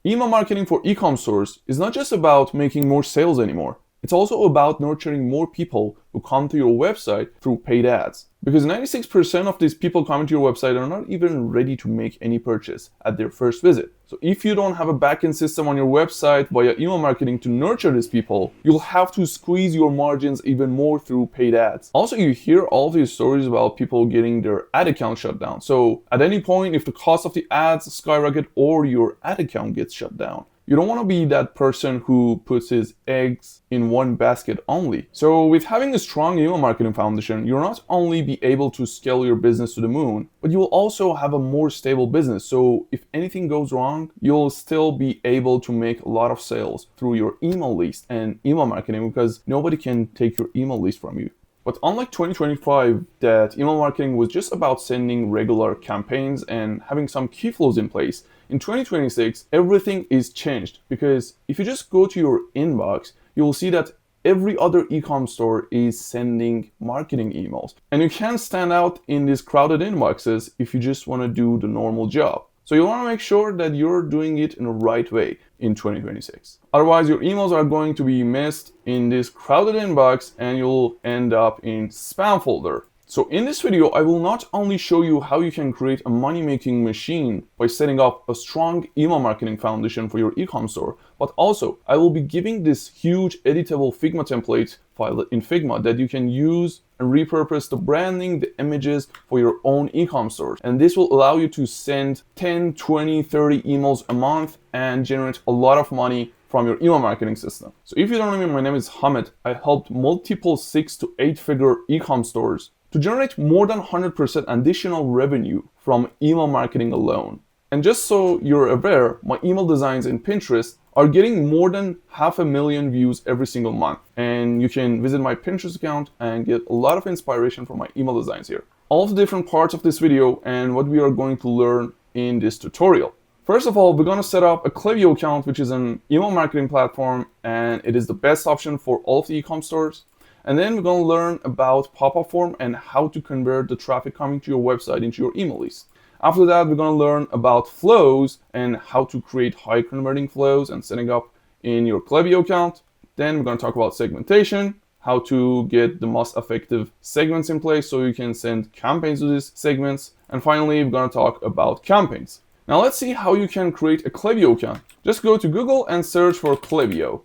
Email marketing for e-com stores is not just about making more sales anymore. It's also about nurturing more people who come to your website through paid ads. Because 96% of these people coming to your website are not even ready to make any purchase at their first visit. So if you don't have a backend system on your website via email marketing to nurture these people, you'll have to squeeze your margins even more through paid ads. Also, you hear all these stories about people getting their ad account shut down. So at any point, if the cost of the ads skyrocket or your ad account gets shut down, you don't want to be that person who puts his eggs in one basket only. So with having a strong email marketing foundation, you'll not only be able to scale your business to the moon, but you will also have a more stable business. So if anything goes wrong, you'll still be able to make a lot of sales through your email list and email marketing because nobody can take your email list from you. But unlike 2025, that email marketing was just about sending regular campaigns and having some key flows in place, in 2026, everything is changed because if you just go to your inbox, you will see that every other e-com store is sending marketing emails. And you can't stand out in these crowded inboxes if you just want to do the normal job. So you want to make sure that you're doing it in the right way in 2026. Otherwise, your emails are going to be missed in this crowded inbox and you'll end up in spam folder. So in this video, I will not only show you how you can create a money-making machine by setting up a strong email marketing foundation for your e-com store, but also I will be giving this huge editable Figma template file in Figma that you can use and repurpose the branding, the images for your own e-com stores. And this will allow you to send 10, 20, 30 emails a month and generate a lot of money from your email marketing system. So if you don't know me, my name is Hamid. I helped multiple 6 to 8 figure e-com stores to generate more than 100% additional revenue from email marketing alone. And just so you're aware, my email designs in Pinterest are getting more than 500,000 views every single month. And you can visit my Pinterest account and get a lot of inspiration from my email designs here. All of the different parts of this video and what we are going to learn in this tutorial. First of all, we're going to set up a Klaviyo account, which is an email marketing platform, and it is the best option for all of the e-com stores. And then we're going to learn about pop-up form and how to convert the traffic coming to your website into your email list. After that, we're going to learn about flows and how to create high converting flows and setting up in your Klaviyo account. Then we're going to talk about segmentation, how to get the most effective segments in place so you can send campaigns to these segments. And finally, we're going to talk about campaigns. Now let's see how you can create a Klaviyo account. Just go to Google and search for Klaviyo.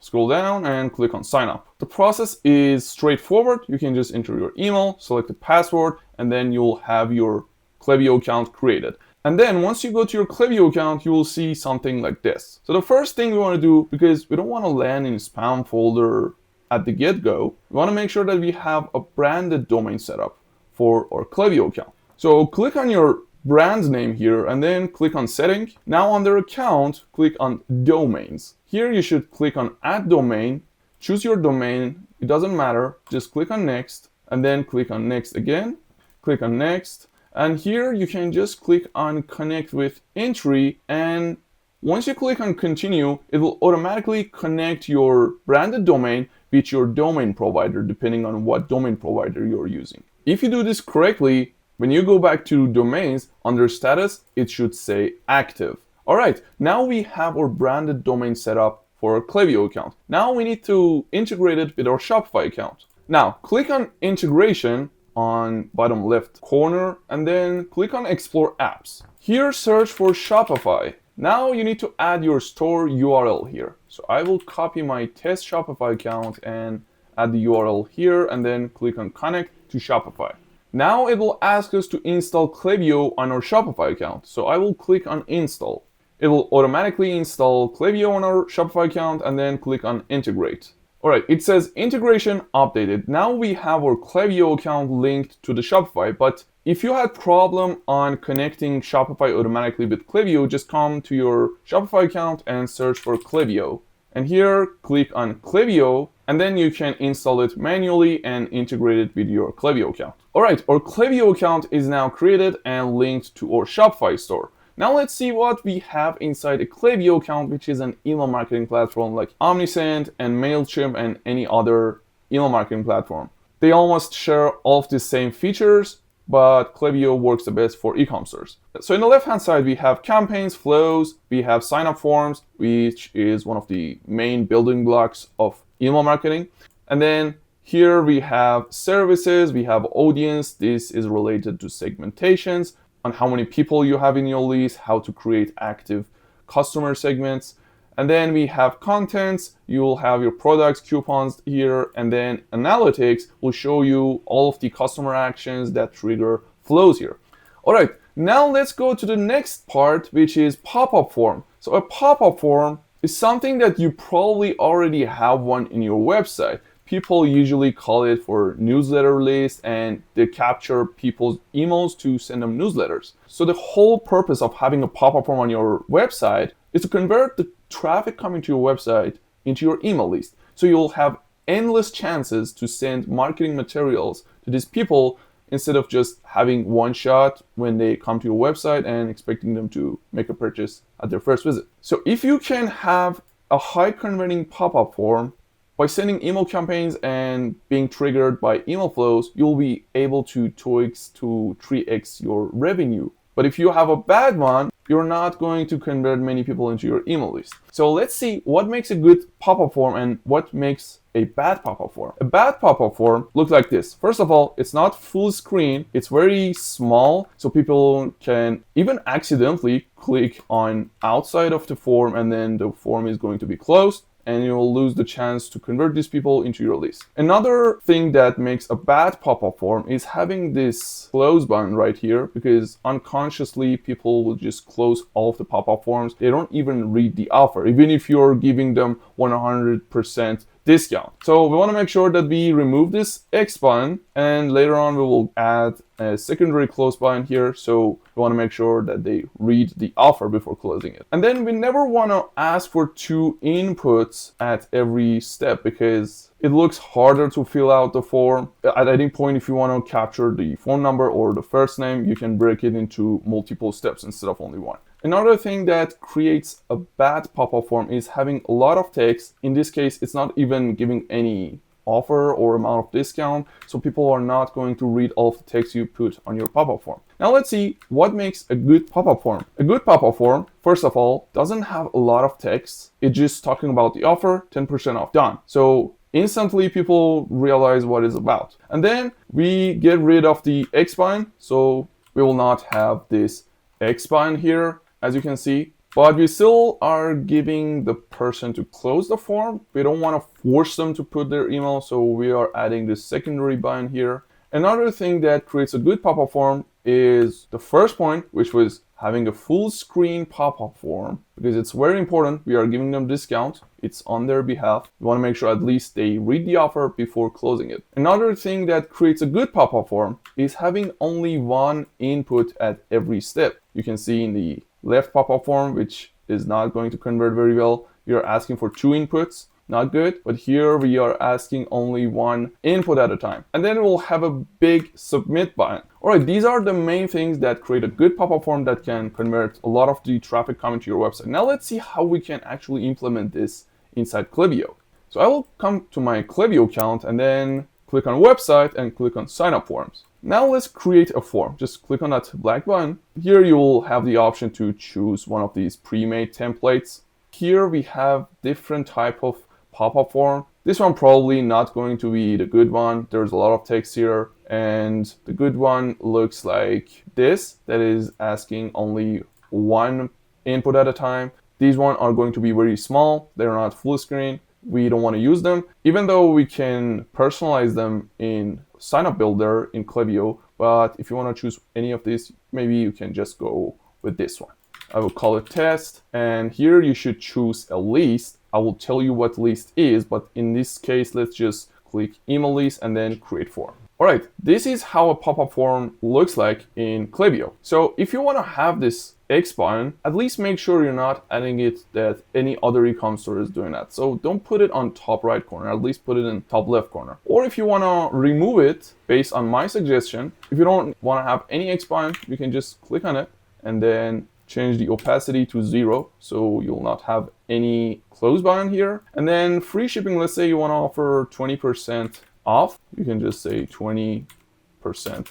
Scroll down and click on sign up. The process is straightforward. You can just enter your email, select the password, and then you'll have your Klaviyo account created. And then once you go to your Klaviyo account, you will see something like this. So the first thing we want to do, because we don't want to land in spam folder at the get-go, we want to make sure that we have a branded domain set up for our Klaviyo account. So click on your brand name here and then click on setting. Now under account, click on domains. Here you should click on add domain, choose your domain, it doesn't matter, just click on next and then click on next again, click on next, and here you can just click on connect with entry, and once you click on continue, it will automatically connect your branded domain with your domain provider depending on what domain provider you're using. If you do this correctly, when you go back to domains, under status, it should say active. All right, now we have our branded domain set up for our Klaviyo account. Now we need to integrate it with our Shopify account. Now, click on integration on bottom left corner and then click on explore apps. Here, search for Shopify. Now you need to add your store URL here. So I will copy my test Shopify account and add the URL here and then click on connect to Shopify. Now it will ask us to install Klaviyo on our Shopify account. So I will click on install. It will automatically install Klaviyo on our Shopify account and then click on integrate. All right, it says integration updated. Now we have our Klaviyo account linked to the Shopify, but if you had problem on connecting Shopify automatically with Klaviyo, just come to your Shopify account and search for Klaviyo. And here, click on Klaviyo, and then you can install it manually and integrate it with your Klaviyo account. All right, our Klaviyo account is now created and linked to our Shopify store. Now let's see what we have inside a Klaviyo account, which is an email marketing platform like Omnisend and MailChimp and any other email marketing platform. They almost share all of the same features, but Klaviyo works the best for e-com stores. So in the left-hand side, we have campaigns, flows, we have sign-up forms, which is one of the main building blocks of email marketing. And then here we have services, we have audience. This is related to segmentations, on how many people you have in your list, how to create active customer segments. And then we have contents, you'll have your products, coupons here, and then analytics will show you all of the customer actions that trigger flows here. All right, now let's go to the next part, which is pop-up form. So a pop-up form is something that you probably already have one in your website. People usually call it for newsletter lists, and they capture people's emails to send them newsletters. So the whole purpose of having a pop-up form on your website is to convert the traffic coming to your website into your email list. So you'll have endless chances to send marketing materials to these people instead of just having one shot when they come to your website and expecting them to make a purchase at their first visit. So if you can have a high converting pop-up form by sending email campaigns and being triggered by email flows, you'll be able to 2x to 3x your revenue. But if you have a bad one, you're not going to convert many people into your email list. So let's see what makes a good pop-up form and what makes a bad pop-up form. A bad pop-up form looks like this. First of all, it's not full screen. It's very small, so people can even accidentally click on outside of the form, and then the form is going to be closed, and you'll lose the chance to convert these people into your list. Another thing that makes a bad pop-up form is having this close button right here, because unconsciously people will just close all of the pop-up forms. They don't even read the offer, even if you're giving them 100% discount. So we want to make sure that we remove this X button, and later on we will add a secondary close button here. So we want to make sure that they read the offer before closing it. And then we never want to ask for 2 inputs at every step, because it looks harder to fill out the form. At any point, if you want to capture the phone number or the first name, you can break it into multiple steps instead of only one. Another thing that creates a bad pop-up form is having a lot of text. In this case, it's not even giving any offer or amount of discount, so people are not going to read all of the text you put on your pop-up form. Now let's see what makes a good pop-up form. A good pop-up form, first of all, doesn't have a lot of text. It's just talking about the offer, 10% off, done. So instantly people realize what it's about. And then we get rid of the X button, so we will not have this X button here, as you can see, but we still are giving the person to close the form. We don't want to force them to put their email, so we are adding this secondary button here. Another thing that creates a good pop-up form is the first point, which was having a full screen pop-up form, because it's very important. We are giving them discount. It's on their behalf. We want to make sure at least they read the offer before closing it. Another thing that creates a good pop-up form is having only one input at every step. You can see in the left pop-up form, which is not going to convert very well, we are asking for 2 inputs. Not good, but here we are asking only one input at a time. And then we'll have a big submit button. All right, these are the main things that create a good pop-up form that can convert a lot of the traffic coming to your website. Now let's see how we can actually implement this inside Klaviyo. So I will come to my Klaviyo account and then click on website and click on sign up forms. Now let's create a form. Just click on that black button. Here you will have the option to choose one of these pre-made templates. Here we have different type of pop-up form. This one probably not going to be the good one. There's a lot of text here, and the good one looks like this, that is asking only one input at a time. These ones are going to be very small. They're not full screen. We don't want to use them, even though we can personalize them in Sign Up Builder in Klaviyo. But if you want to choose any of these, maybe you can just go with this one. I will call it test, and here you should choose a list. I will tell you what list is, but in this case, let's just click email list and then create form. All right, this is how a pop-up form looks like in Klaviyo. So if you want to have this X button, at least make sure you're not adding it that any other e-commerce store is doing that. So don't put it on top right corner, at least put it in top left corner. Or if you want to remove it based on my suggestion, if you don't want to have any X button, you can just click on it and then change the opacity to 0, so you'll not have any close button here. And then free shipping, let's say you want to offer 20% off. You can just say 20%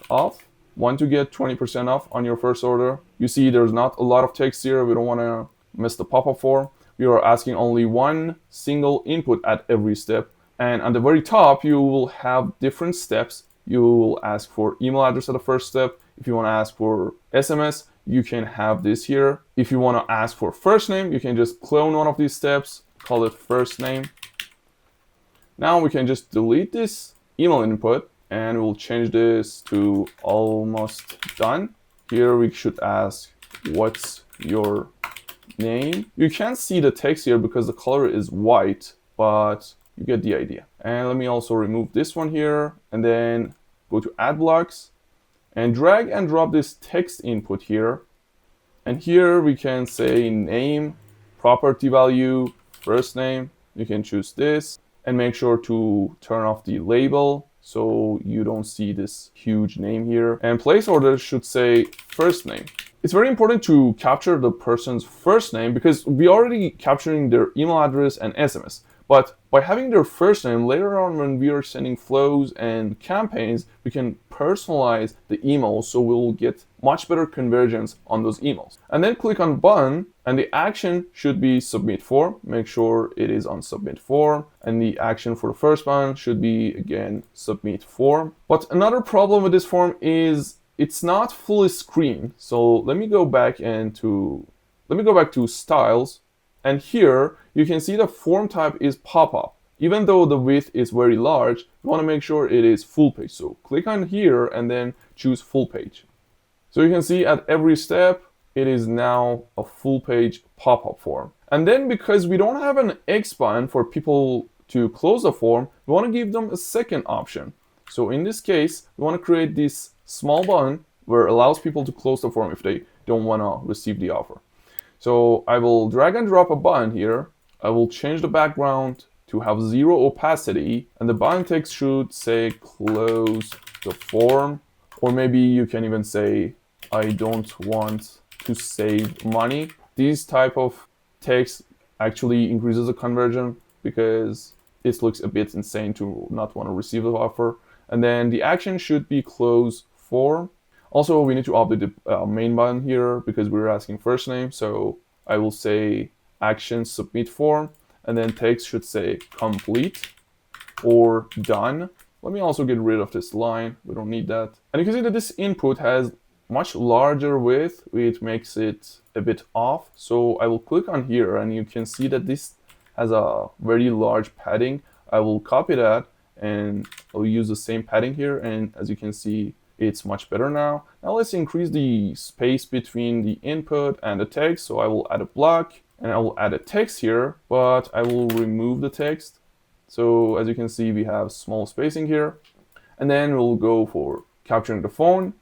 off. want to get 20% off on your first order. You see there's not a lot of text here. We don't want to miss the pop-up form. We are asking only one single input at every step. And on the very top, you will have different steps. You will ask for email address at the first step. If you want to ask for SMS, you can have this here. If you want to ask for first name, you can just clone one of these steps, call it first name. Now we can just delete this email input and we'll change this to almost done. Here we should ask, what's your name? You can't see the text here because the color is white, but you get the idea. And let me also remove this one here and then go to add blocks and drag and drop this text input here. And here we can say name, property value, first name. You can choose this and make sure to turn off the label so you don't see this huge name here. And place order should say first name. It's very important to capture the person's first name because we're already capturing their email address and SMS. But by having their first name, later on when we are sending flows and campaigns, we can personalize the emails so we'll get much better conversions on those emails. And then click on button and the action should be submit form. Make sure it is on submit form. And the action for the first one should be again submit form. But another problem with this form is it's not fully screened. So let me go back to styles. And here you can see the form type is pop-up. Even though the width is very large, you want to make sure it is full page. So click on here and then choose full page. So you can see at every step, it is now a full page pop-up form. And then because we don't have an X button for people to close the form, we want to give them a second option. So in this case, we want to create this small button where it allows people to close the form if they don't want to receive the offer. So I will drag and drop a button here. I will change the background to have 0 opacity, and the button text should say close the form, or maybe you can even say I don't want to save money. These type of text actually increases the conversion because it looks a bit insane to not want to receive the offer. And then the action should be close form. Also, we need to update the main button here because we're asking first name. So I will say action submit form, and then text should say complete or done. Let me also get rid of this line. We don't need that. And you can see that this input has much larger width, which makes it a bit off. So I will click on here and you can see that this has a very large padding. I will copy that and I'll use the same padding here. And as you can see, it's much better now. Now let's increase the space between the input and the text. So I will add a block and I will add a text here, but I will remove the text. So as you can see, we have small spacing here. And then we'll go for capturing the phone.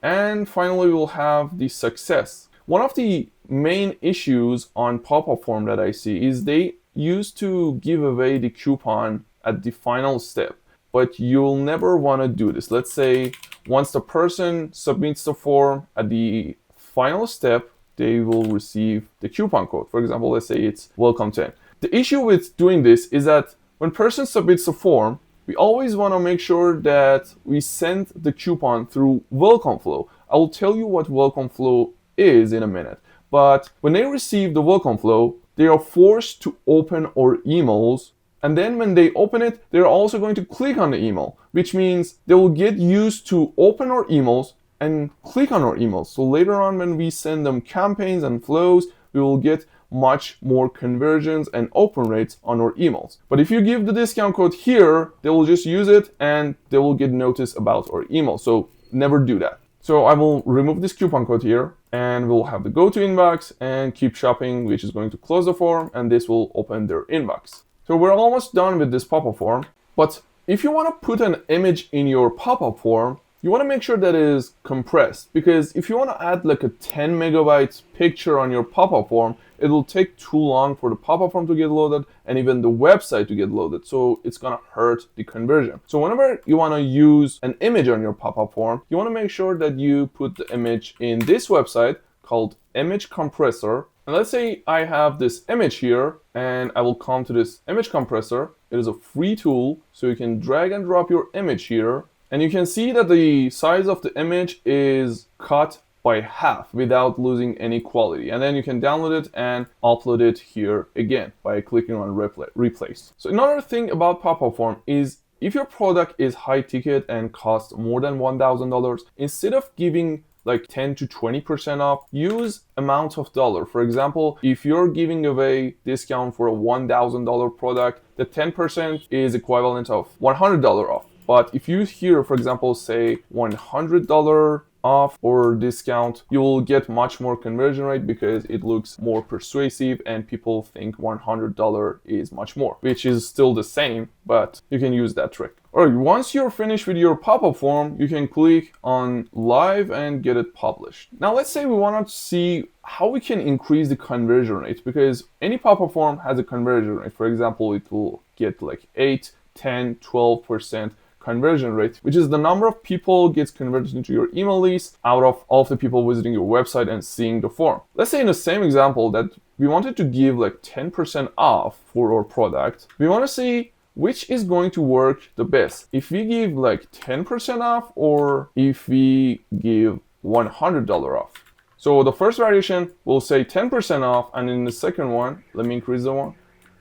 And finally, we'll have the success. One of the main issues on pop-up form that I see is they used to give away the coupon at the final step, but you'll never want to do this. Let's say once the person submits the form at the final step, they will receive the coupon code. For example, let's say it's welcome 10. The issue with doing this is that when person submits the form, we always want to make sure that we send the coupon through welcome flow. I will tell you what welcome flow is in a minute. But when they receive the welcome flow, they are forced to open our emails. And then when they open it, they're also going to click on the email, which means they will get used to open our emails and click on our emails. So later on, when we send them campaigns and flows, we will get much more conversions and open rates on our emails. But if you give the discount code here, they will just use it and they will get notice about our email. So never do that. So I will remove this coupon code here and we'll have the go to inbox and keep shopping, which is going to close the form, and this will open their inbox. So we're almost done with this pop-up form. But if you want to put an image in your pop-up form, you want to make sure that it is compressed, because if you want to add like a 10 megabytes picture on your pop-up form, it will take too long for the pop-up form to get loaded and even the website to get loaded. So it's going to hurt the conversion. So whenever you want to use an image on your pop-up form, you want to make sure that you put the image in this website called image compressor. And let's say I have this image here and I will come to this image compressor. It is a free tool, so you can drag and drop your image here And you can see that the size of the image is cut by half without losing any quality. And then you can download it and upload it here again by clicking on replace. So another thing about pop-up form is if your product is high ticket and costs more than $1,000, instead of giving like 10 to 20% off, use amount of dollar. For example, if you're giving away discount for a $1,000 product, the 10% is equivalent of $100 off. But if you here, for example, say $100 off or discount, you will get much more conversion rate because it looks more persuasive and people think $100 is much more, which is still the same, but you can use that trick. All right, once you're finished with your pop-up form, you can click on live and get it published. Now let's say we want to see how we can increase the conversion rate, because any pop-up form has a conversion rate. For example, it will get like 8, 10, 12% conversion rate, which is the number of people gets converted into your email list out of all of the people visiting your website and seeing the form. Let's say in the same example that we wanted to give like 10% off for our product. We want to see which is going to work the best. If we give like 10% off or if we give $100 off. So the first variation will say 10% off, and in the second one, let me increase the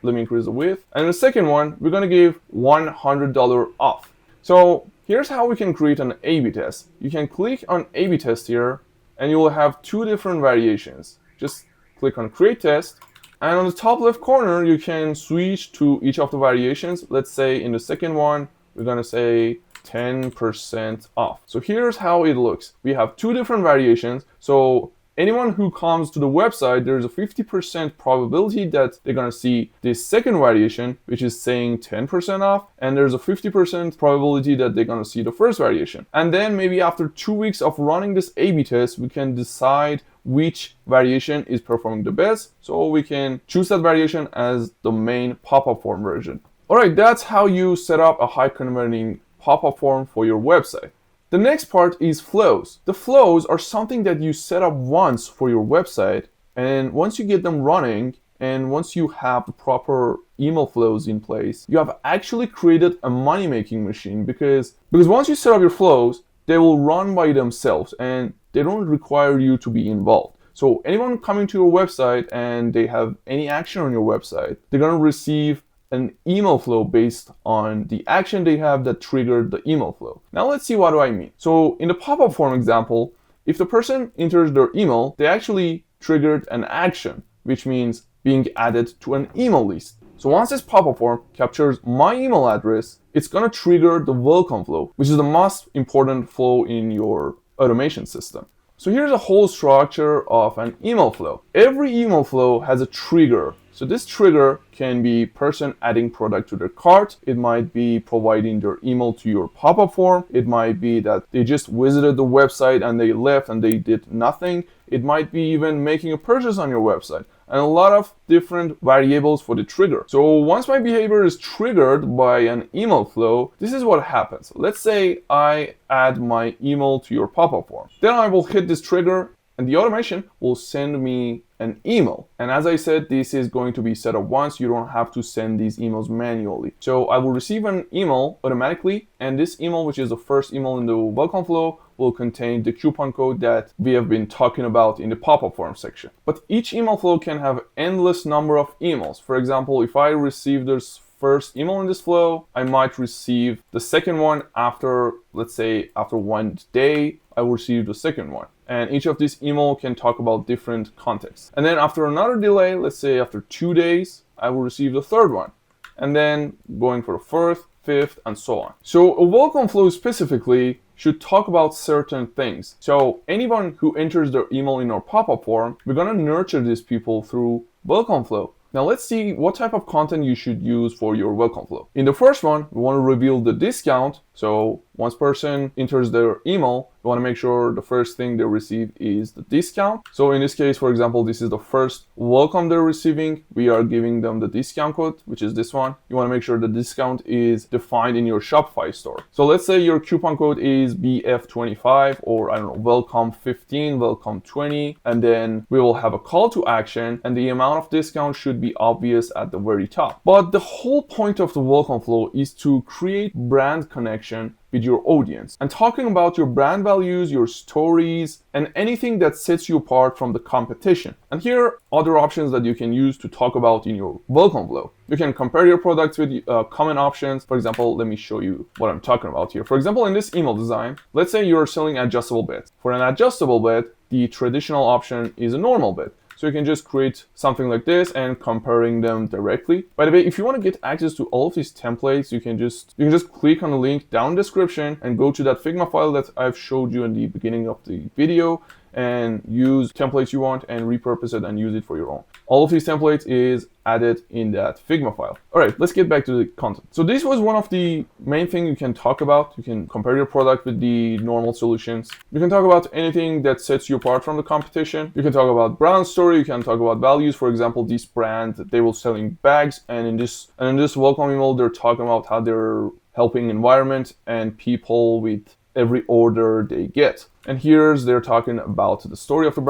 width. And in the second one, we're gonna give $100 off. So here's how we can create an A/B test. You can click on A/B test here, and you will have two different variations. Just click on create test, and on the top left corner, you can switch to each of the variations. Let's say in the second one, we're gonna say 10% off. So here's how it looks. We have two different variations. So anyone who comes to the website, there's a 50% probability that they're gonna see this second variation, which is saying 10% off, and there's a 50% probability that they're gonna see the first variation. And then maybe after 2 weeks of running this A/B test, we can decide which variation is performing the best, so we can choose that variation as the main pop-up form version. All right, that's how you set up a high converting pop-up form for your website. The next part is flows. The flows are something that you set up once for your website, and once you get them running, and once you have the proper email flows in place, you have actually created a money-making machine, because once you set up your flows, they will run by themselves and they don't require you to be involved. So anyone coming to your website and they have any action on your website, they're gonna receive an email flow based on the action they have that triggered the email flow. Now let's see what do I mean. So in the pop-up form example, if the person enters their email, they actually triggered an action, which means being added to an email list. So once this pop-up form captures my email address, it's gonna trigger the welcome flow, which is the most important flow in your automation system. So here's a whole structure of an email flow. Every email flow has a trigger. So this trigger can be person adding product to their cart. It might be providing their email to your pop-up form. It might be that they just visited the website and they left and they did nothing. It might be even making a purchase on your website, and a lot of different variables for the trigger. So once my behavior is triggered by an email flow, this is what happens. Let's say I add my email to your pop-up form. Then I will hit this trigger and the automation will send me an email. And as I said, this is going to be set up once. You don't have to send these emails manually. So I will receive an email automatically, and this email, which is the first email in the welcome flow, will contain the coupon code that we have been talking about in the pop-up form section. But each email flow can have endless number of emails. For example, if I receive this first email in this flow, I might receive the second one after, let's say, after 1 day, I will receive the second one. And each of these email can talk about different contexts. And then after another delay, let's say after 2 days, I will receive the third one. And then going for the fourth, fifth, and so on. So a welcome flow specifically should talk about certain things. So anyone who enters their email in our pop-up form, we're gonna nurture these people through welcome flow. Now let's see what type of content you should use for your welcome flow. In the first one, we want to reveal the discount. So once person enters their email, we want to make sure the first thing they receive is the discount. So in this case, for example, this is the first welcome they're receiving. We are giving them the discount code, which is this one. You want to make sure the discount is defined in your Shopify store. So let's say your coupon code is BF25, or I don't know, welcome 15, welcome 20, and then we will have a call to action, and the amount of discount should be obvious at the very top. But the whole point of the welcome flow is to create brand connection connection with your audience and talking about your brand values, your stories, and anything that sets you apart from the competition. And here are other options that you can use to talk about in your welcome flow. You can compare your products with common options. For example, let me show you what I'm talking about here. For example, in this email design, let's say you're selling adjustable beds. For an adjustable bed, the traditional option is a normal bed. So you can just create something like this and comparing them directly. By the way, if you want to get access to all of these templates, you can just click on the link down in the description and go to that Figma file that I've showed you in the beginning of the video and use templates you want and repurpose it and use it for your own. All of these templates is added in that Figma file. All right, let's get back to the content. So this was one of the main things you can talk about. You can compare your product with the normal solutions. You can talk about anything that sets you apart from the competition. You can talk about brand story. You can talk about values. For example, this brand, they were selling bags, and in this welcome email, they're talking about how they're helping environment and people with every order they get. And here's they're talking about the story of the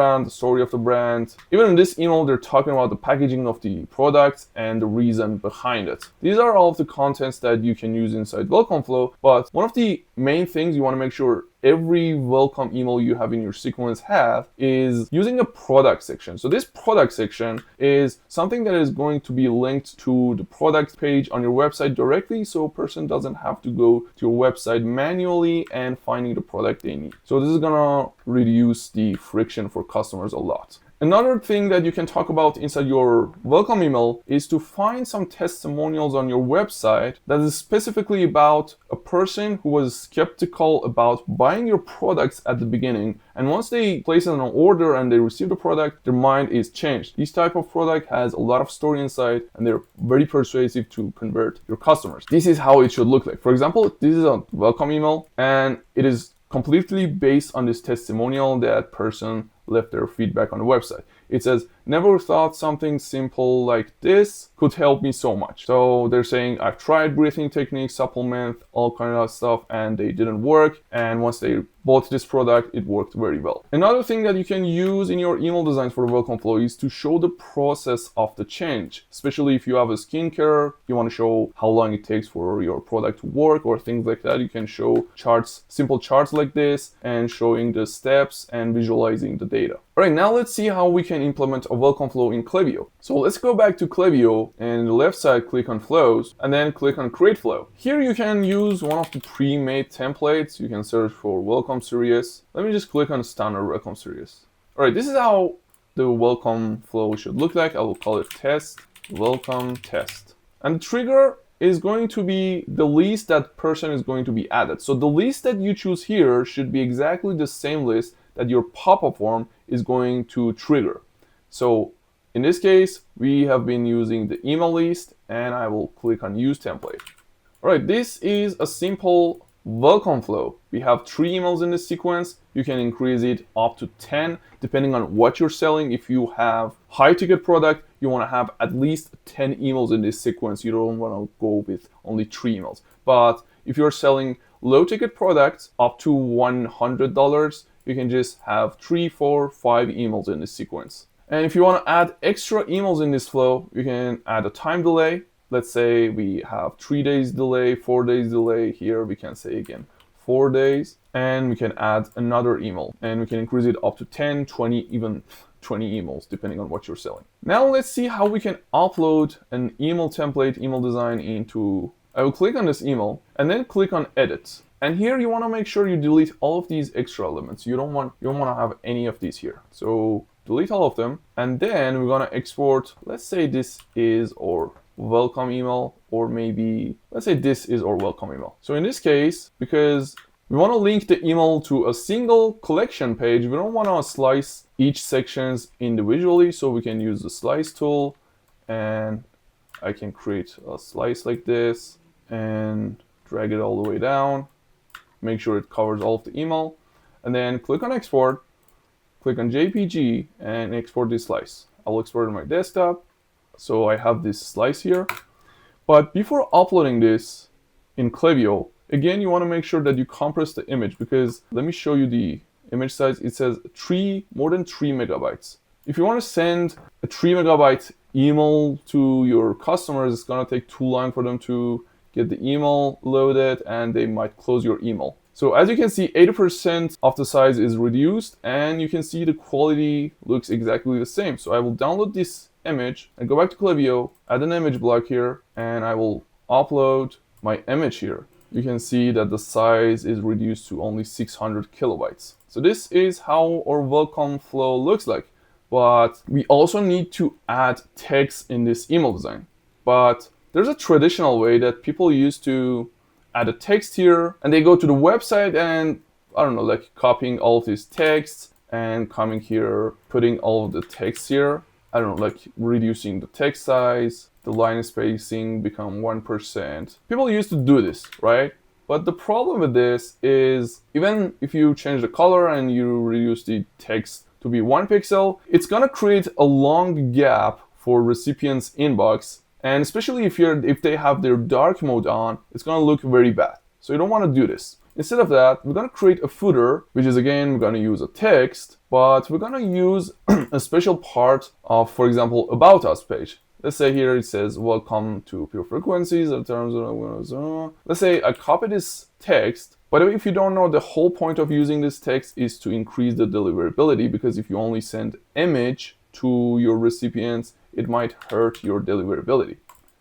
brand, Even in this email, they're talking about the packaging of the product and the reason behind it. These are all of the contents that you can use inside Welcome Flow, but one of the main things you want to make sure every welcome email you have in your sequence have is using a product section. So this product section is something that is going to be linked to the product page on your website directly, so a person doesn't have to go to your website manually and finding the product they need. So this is gonna reduce the friction for customers a lot. Another thing that you can talk about inside your welcome email is to find some testimonials on your website that is specifically about a person who was skeptical about buying your products at the beginning, and once they place an order and they receive the product, their mind is changed. This type of product has a lot of story inside and they're very persuasive to convert your customers. This is how it should look like. For example, this is a welcome email and it is completely based on this testimonial that person left their feedback on the website. It says, never thought something simple like this could help me so much. So they're saying, I've tried breathing techniques, supplement, all kind of stuff, and they didn't work. And once they bought this product, it worked very well. Another thing that you can use in your email designs for the welcome flow is to show the process of the change. Especially if you have a skincare, you want to show how long it takes for your product to work or things like that. You can show charts, simple charts like this, and showing the steps and visualizing the data. All right, now let's see how we can implement a welcome flow in Klaviyo. So let's go back to Klaviyo, and on the left side, click on flows and then click on create flow. Here you can use one of the pre-made templates. You can search for welcome series. Let me just click on standard welcome series. All right, this is how the welcome flow should look like. I will call it test, welcome test. And the trigger is going to be the list that person is going to be added. So the list that you choose here should be exactly the same list that your pop-up form is going to trigger. So in this case, we have been using the email list, and I will click on use template. All right, this is a simple welcome flow. We have 3 emails in this sequence. You can increase it up to 10 depending on what you're selling. If you have high ticket product, you want to have at least 10 emails in this sequence. You don't want to go with only 3 emails. But if you're selling low ticket products up to $100, you can just have 3, 4, 5 emails in this sequence. And if you want to add extra emails in this flow, you can add a time delay. Let's say we have 3 days delay, 4 days delay. Here we can say again 4 days, and we can add another email, and we can increase it up to 10, 20, even 20 emails depending on what you're selling. Now let's see how we can upload an email template, email design into. I will click on this email and then click on edit. And here you want to make sure you delete all of these extra elements. You don't want to have any of these here. So delete all of them, and then we're gonna export. Let's say this is our welcome email, or maybe let's say this is our welcome email. So in this case, because we want to link the email to a single collection page, we don't want to slice each sections individually. So we can use the slice tool, and I can create a slice like this and drag it all the way down. Make sure it covers all of the email, and then click on export, click on JPG, and export this slice. I'll export it on my desktop. So I have this slice here. But before uploading this in Klaviyo, again, you want to make sure that you compress the image, because let me show you the image size. It says more than 3 megabytes. If you want to send a 3 megabyte email to your customers, it's going to take too long for them to get the email loaded, and they might close your email. So as you can see, 80% of the size is reduced, and you can see the quality looks exactly the same. So I will download this image and go back to Klaviyo, add an image block here, and I will upload my image here. You can see that the size is reduced to only 600 kilobytes. So this is how our welcome flow looks like. But we also need to add text in this email design. But there's a traditional way that people use to add a text here, and they go to the website and, I don't know, like copying all of these texts and coming here, putting all of the text here. I don't know, like reducing the text size, the line spacing become 1%. People used to do this, right? But the problem with this is, even if you change the color and you reduce the text to be 1 pixel, it's gonna create a long gap for recipients' inbox. And especially if they have their dark mode on, it's gonna look very bad. So you don't wanna do this. Instead of that, we're gonna create a footer, which is, again, we're gonna use a text, but we're gonna use a special part of, for example, About Us page. Let's say here it says, welcome to Pure Frequencies. Let's say I copy this text, but if you don't know, the whole point of using this text is to increase the deliverability, because if you only send image to your recipients, it might hurt your deliverability.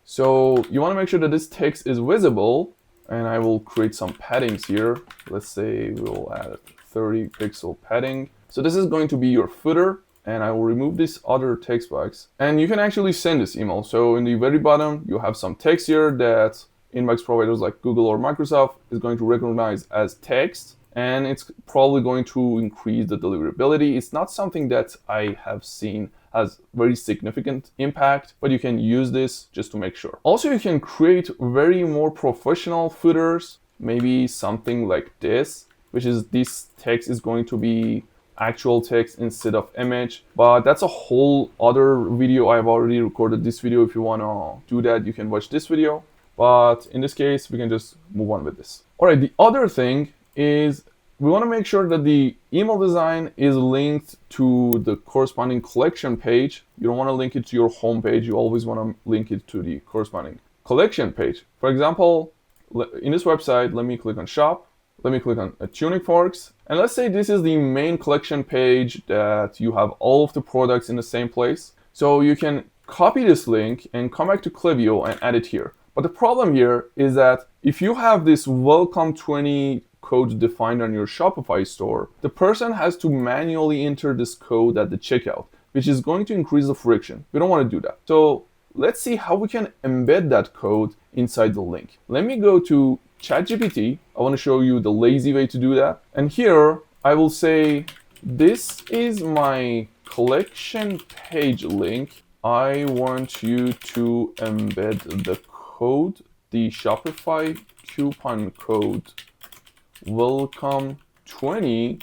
So you wanna make sure that this text is visible, and I will create some paddings here. Let's say we'll add 30 pixel padding. So this is going to be your footer, and I will remove this other text box. And you can actually send this email. So in the very bottom, you have some text here that inbox providers like Google or Microsoft is going to recognize as text, and it's probably going to increase the deliverability. It's not something that I have seen has very significant impact, but you can use this just to make sure. Also, you can create very more professional footers, maybe something like this, which is this text is going to be actual text instead of image, but that's a whole other video. I've already recorded this video. If you want to do that, you can watch this video, but in this case, we can just move on with this. All right, the other thing is we want to make sure that the email design is linked to the corresponding collection page. You don't want to link it to your home page. You always want to link it to the corresponding collection page. For example, in this website, let me click on shop. Let me click on tuning forks. And let's say this is the main collection page that you have all of the products in the same place. So you can copy this link and come back to Klaviyo and add it here. But the problem here is that if you have this welcome 20 code defined on your Shopify store, the person has to manually enter this code at the checkout, which is going to increase the friction. We don't want to do that. So let's see how we can embed that code inside the link. Let me go to ChatGPT. I want to show you the lazy way to do that. And here I will say, this is my collection page link. I want you to embed the code, the Shopify coupon code welcome 20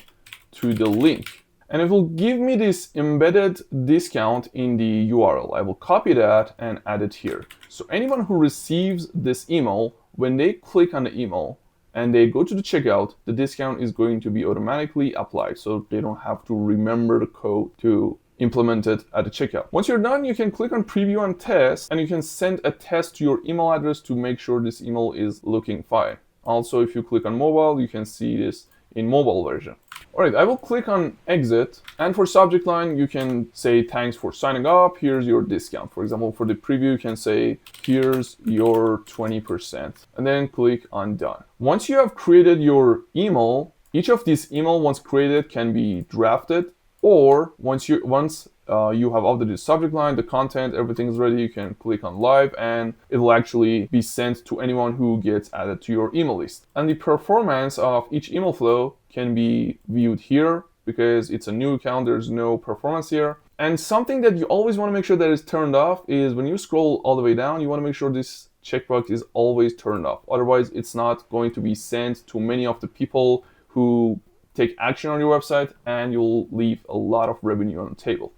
to the link. And it will give me this embedded discount in the URL. I will copy that and add it here. So anyone who receives this email, when they click on the email and they go to the checkout, the discount is going to be automatically applied. So they don't have to remember the code to implement it at the checkout. Once you're done, you can click on preview and test, and you can send a test to your email address to make sure this email is looking fine. Also, if you click on mobile, you can see this in mobile version. All right, I will click on exit, and for subject line, you can say thanks for signing up, here's your discount. For example, for the preview, you can say here's your 20%, and then click on done. Once you have created your email, each of these email once created can be drafted, or once you have updated the subject line, the content, everything's ready, you can click on live and it will actually be sent to anyone who gets added to your email list. And the performance of each email flow can be viewed here because it's a new account, there's no performance here. And something that you always want to make sure that is turned off is when you scroll all the way down, you want to make sure this checkbox is always turned off. Otherwise, it's not going to be sent to many of the people who take action on your website, and you'll leave a lot of revenue on the table.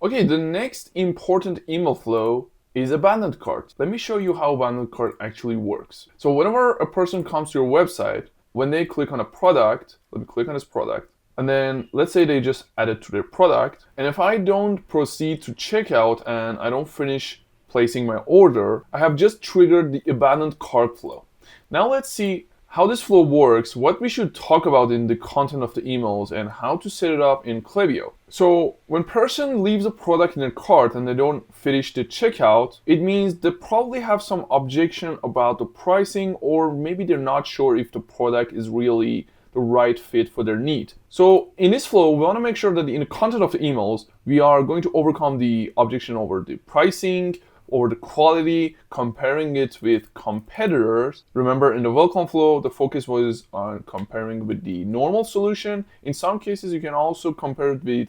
Okay, the next important email flow is abandoned cart. Let me show you how abandoned cart actually works. So whenever a person comes to your website, when they click on a product, let me click on this product, and then let's say they just add it to their product, and if I don't proceed to checkout and I don't finish placing my order, I have just triggered the abandoned cart flow. Now let's see how this flow works, what we should talk about in the content of the emails, and how to set it up in Klaviyo. So when person leaves a product in their cart and they don't finish the checkout, it means they probably have some objection about the pricing, or maybe they're not sure if the product is really the right fit for their need. So in this flow, we want to make sure that in the content of the emails, we are going to overcome the objection over the pricing, or the quality, comparing it with competitors. Remember, in the welcome flow, the focus was on comparing with the normal solution. In some cases, you can also compare it with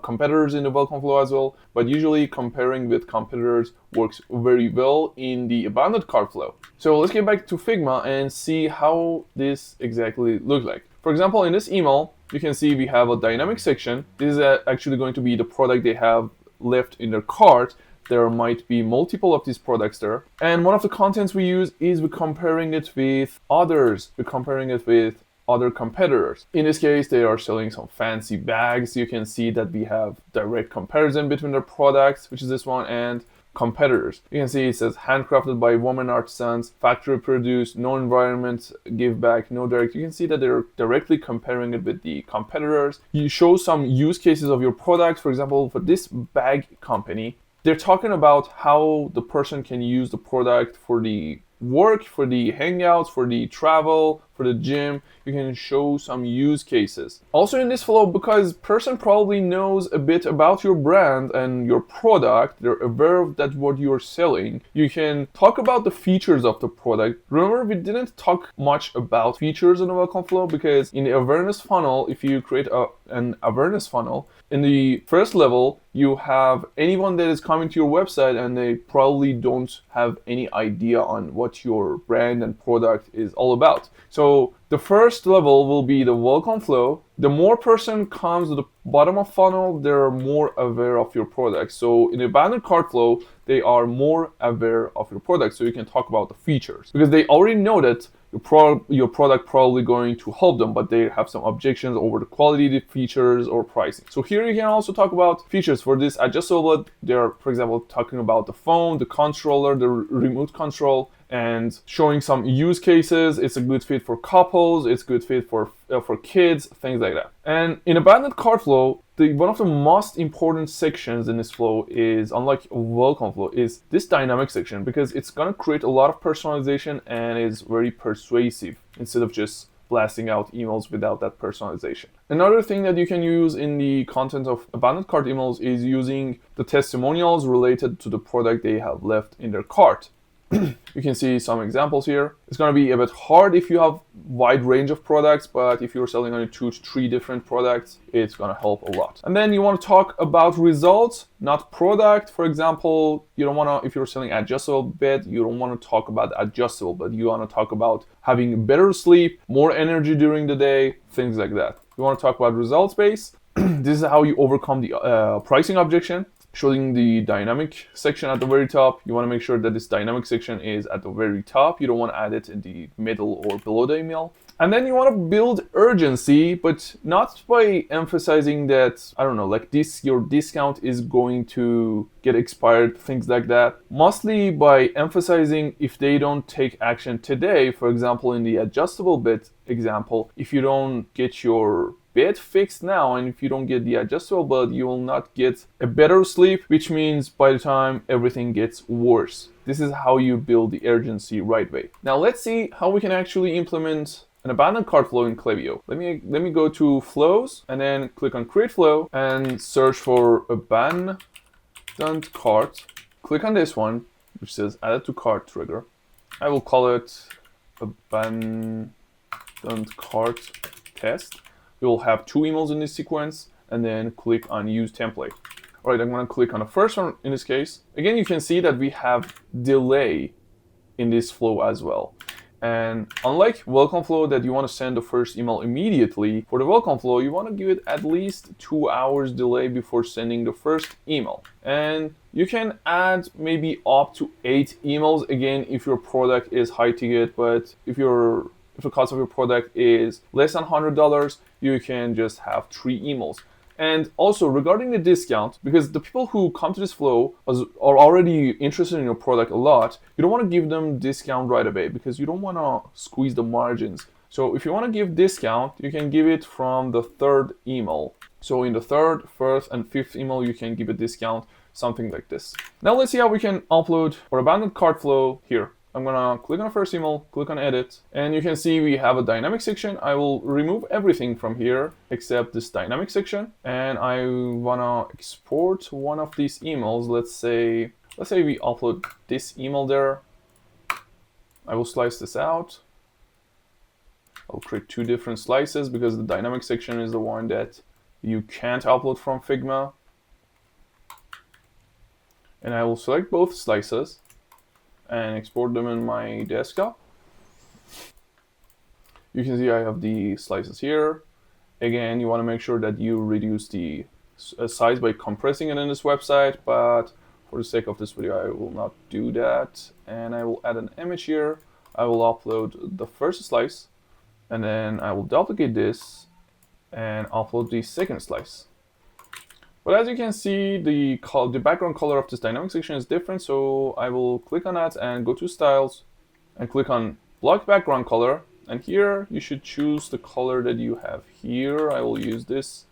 competitors in the welcome flow as well, but usually comparing with competitors works very well in the abandoned cart flow. So let's get back to Figma and see how this exactly looks like. For example, in this email, you can see we have a dynamic section. This is actually going to be the product they have left in their cart. There might be multiple of these products there. And one of the contents we use is we're comparing it with others. We're comparing it with other competitors. In this case, they are selling some fancy bags. You can see that we have direct comparison between their products, which is this one, and competitors. You can see it says handcrafted by women artisans, factory produced, no environment give back, no direct. You can see that they're directly comparing it with the competitors. You show some use cases of your product. For example, for this bag company, they're talking about how the person can use the product for the work, for the hangouts, for the travel, for the gym. You can show some use cases. Also in this flow, because person probably knows a bit about your brand and your product, they're aware of that what you're selling, you can talk about the features of the product. Remember, we didn't talk much about features in the welcome flow, because in the awareness funnel, if you create an awareness funnel, in the first level, you have anyone that is coming to your website and they probably don't have any idea on what your brand and product is all about. So the first level will be the welcome flow. The more person comes to the bottom of funnel, they're more aware of your product. So in the abandoned cart flow, they are more aware of your product. So you can talk about the features, because they already know that your product probably going to help them, but they have some objections over the quality, the features, or pricing. So here you can also talk about features for this adjustable. They're, for example, talking about the phone, the controller, the remote control, and showing some use cases. It's a good fit for couples. It's good fit for kids, things like that. And in abandoned cart flow, one of the most important sections in this flow is, unlike welcome flow, is this dynamic section, because it's gonna create a lot of personalization and is very persuasive instead of just blasting out emails without that personalization. Another thing that you can use in the content of abandoned cart emails is using the testimonials related to the product they have left in their cart. You can see some examples here. It's going to be a bit hard if you have wide range of products, but if you're selling only 2 to 3 different products, it's going to help a lot. And then you want to talk about results, not product. For example, you don't want to, if you're selling adjustable bed, you don't want to talk about adjustable, but you want to talk about having better sleep, more energy during the day, things like that. You want to talk about results based. This is how you overcome the pricing objection. Showing the dynamic section at the very top. You want to make sure that this dynamic section is at the very top. You don't want to add it in the middle or below the email. And then you want to build urgency, but not by emphasizing that, I don't know, like this, your discount is going to get expired, things like that. Mostly by emphasizing if they don't take action today. For example, in the adjustable bed example, if you don't get your bed fixed now, and if you don't get the adjustable bed, you will not get a better sleep, which means by the time everything gets worse. This is how you build the urgency right way. Now let's see how we can actually implement an abandoned cart flow in Klaviyo. Let me go to flows and then click on create flow and search for abandoned cart. Click on this one, which says added to cart trigger. I will call it abandoned cart test. We will have 2 emails in this sequence, and then click on use template. All right, I'm gonna click on the first one in this case. Again, you can see that we have delay in this flow as well. And unlike welcome flow that you want to send the first email immediately, for the welcome flow, you want to give it at least 2 hours delay before sending the first email. And you can add maybe up to 8 emails, again, if your product is high ticket, but if the cost of your product is less than $100, you can just have 3 emails. And also regarding the discount, because the people who come to this flow are already interested in your product a lot, you don't want to give them discount right away because you don't want to squeeze the margins. So if you want to give discount, you can give it from the third email. So in the third, first, and fifth email, you can give a discount, something like this. Now let's see how we can upload our abandoned cart flow here. I'm gonna click on the first email, click on edit, and you can see we have a dynamic section. I will remove everything from here except this dynamic section, and I wanna export one of these emails. Let's say we upload this email there. I will slice this out. I'll create two different slices because the dynamic section is the one that you can't upload from Figma. And I will select both slices and export them in my desktop. You can see I have the slices here. Again, you want to make sure that you reduce the size by compressing it in this website, but for the sake of this video, I will not do that. And I will add an image here. I will upload the first slice, and then I will duplicate this and upload the second slice. But as you can see, the background color of this dynamic section is different, so I will click on that and go to styles and click on block background color. And here you should choose the color that you have here. I will use this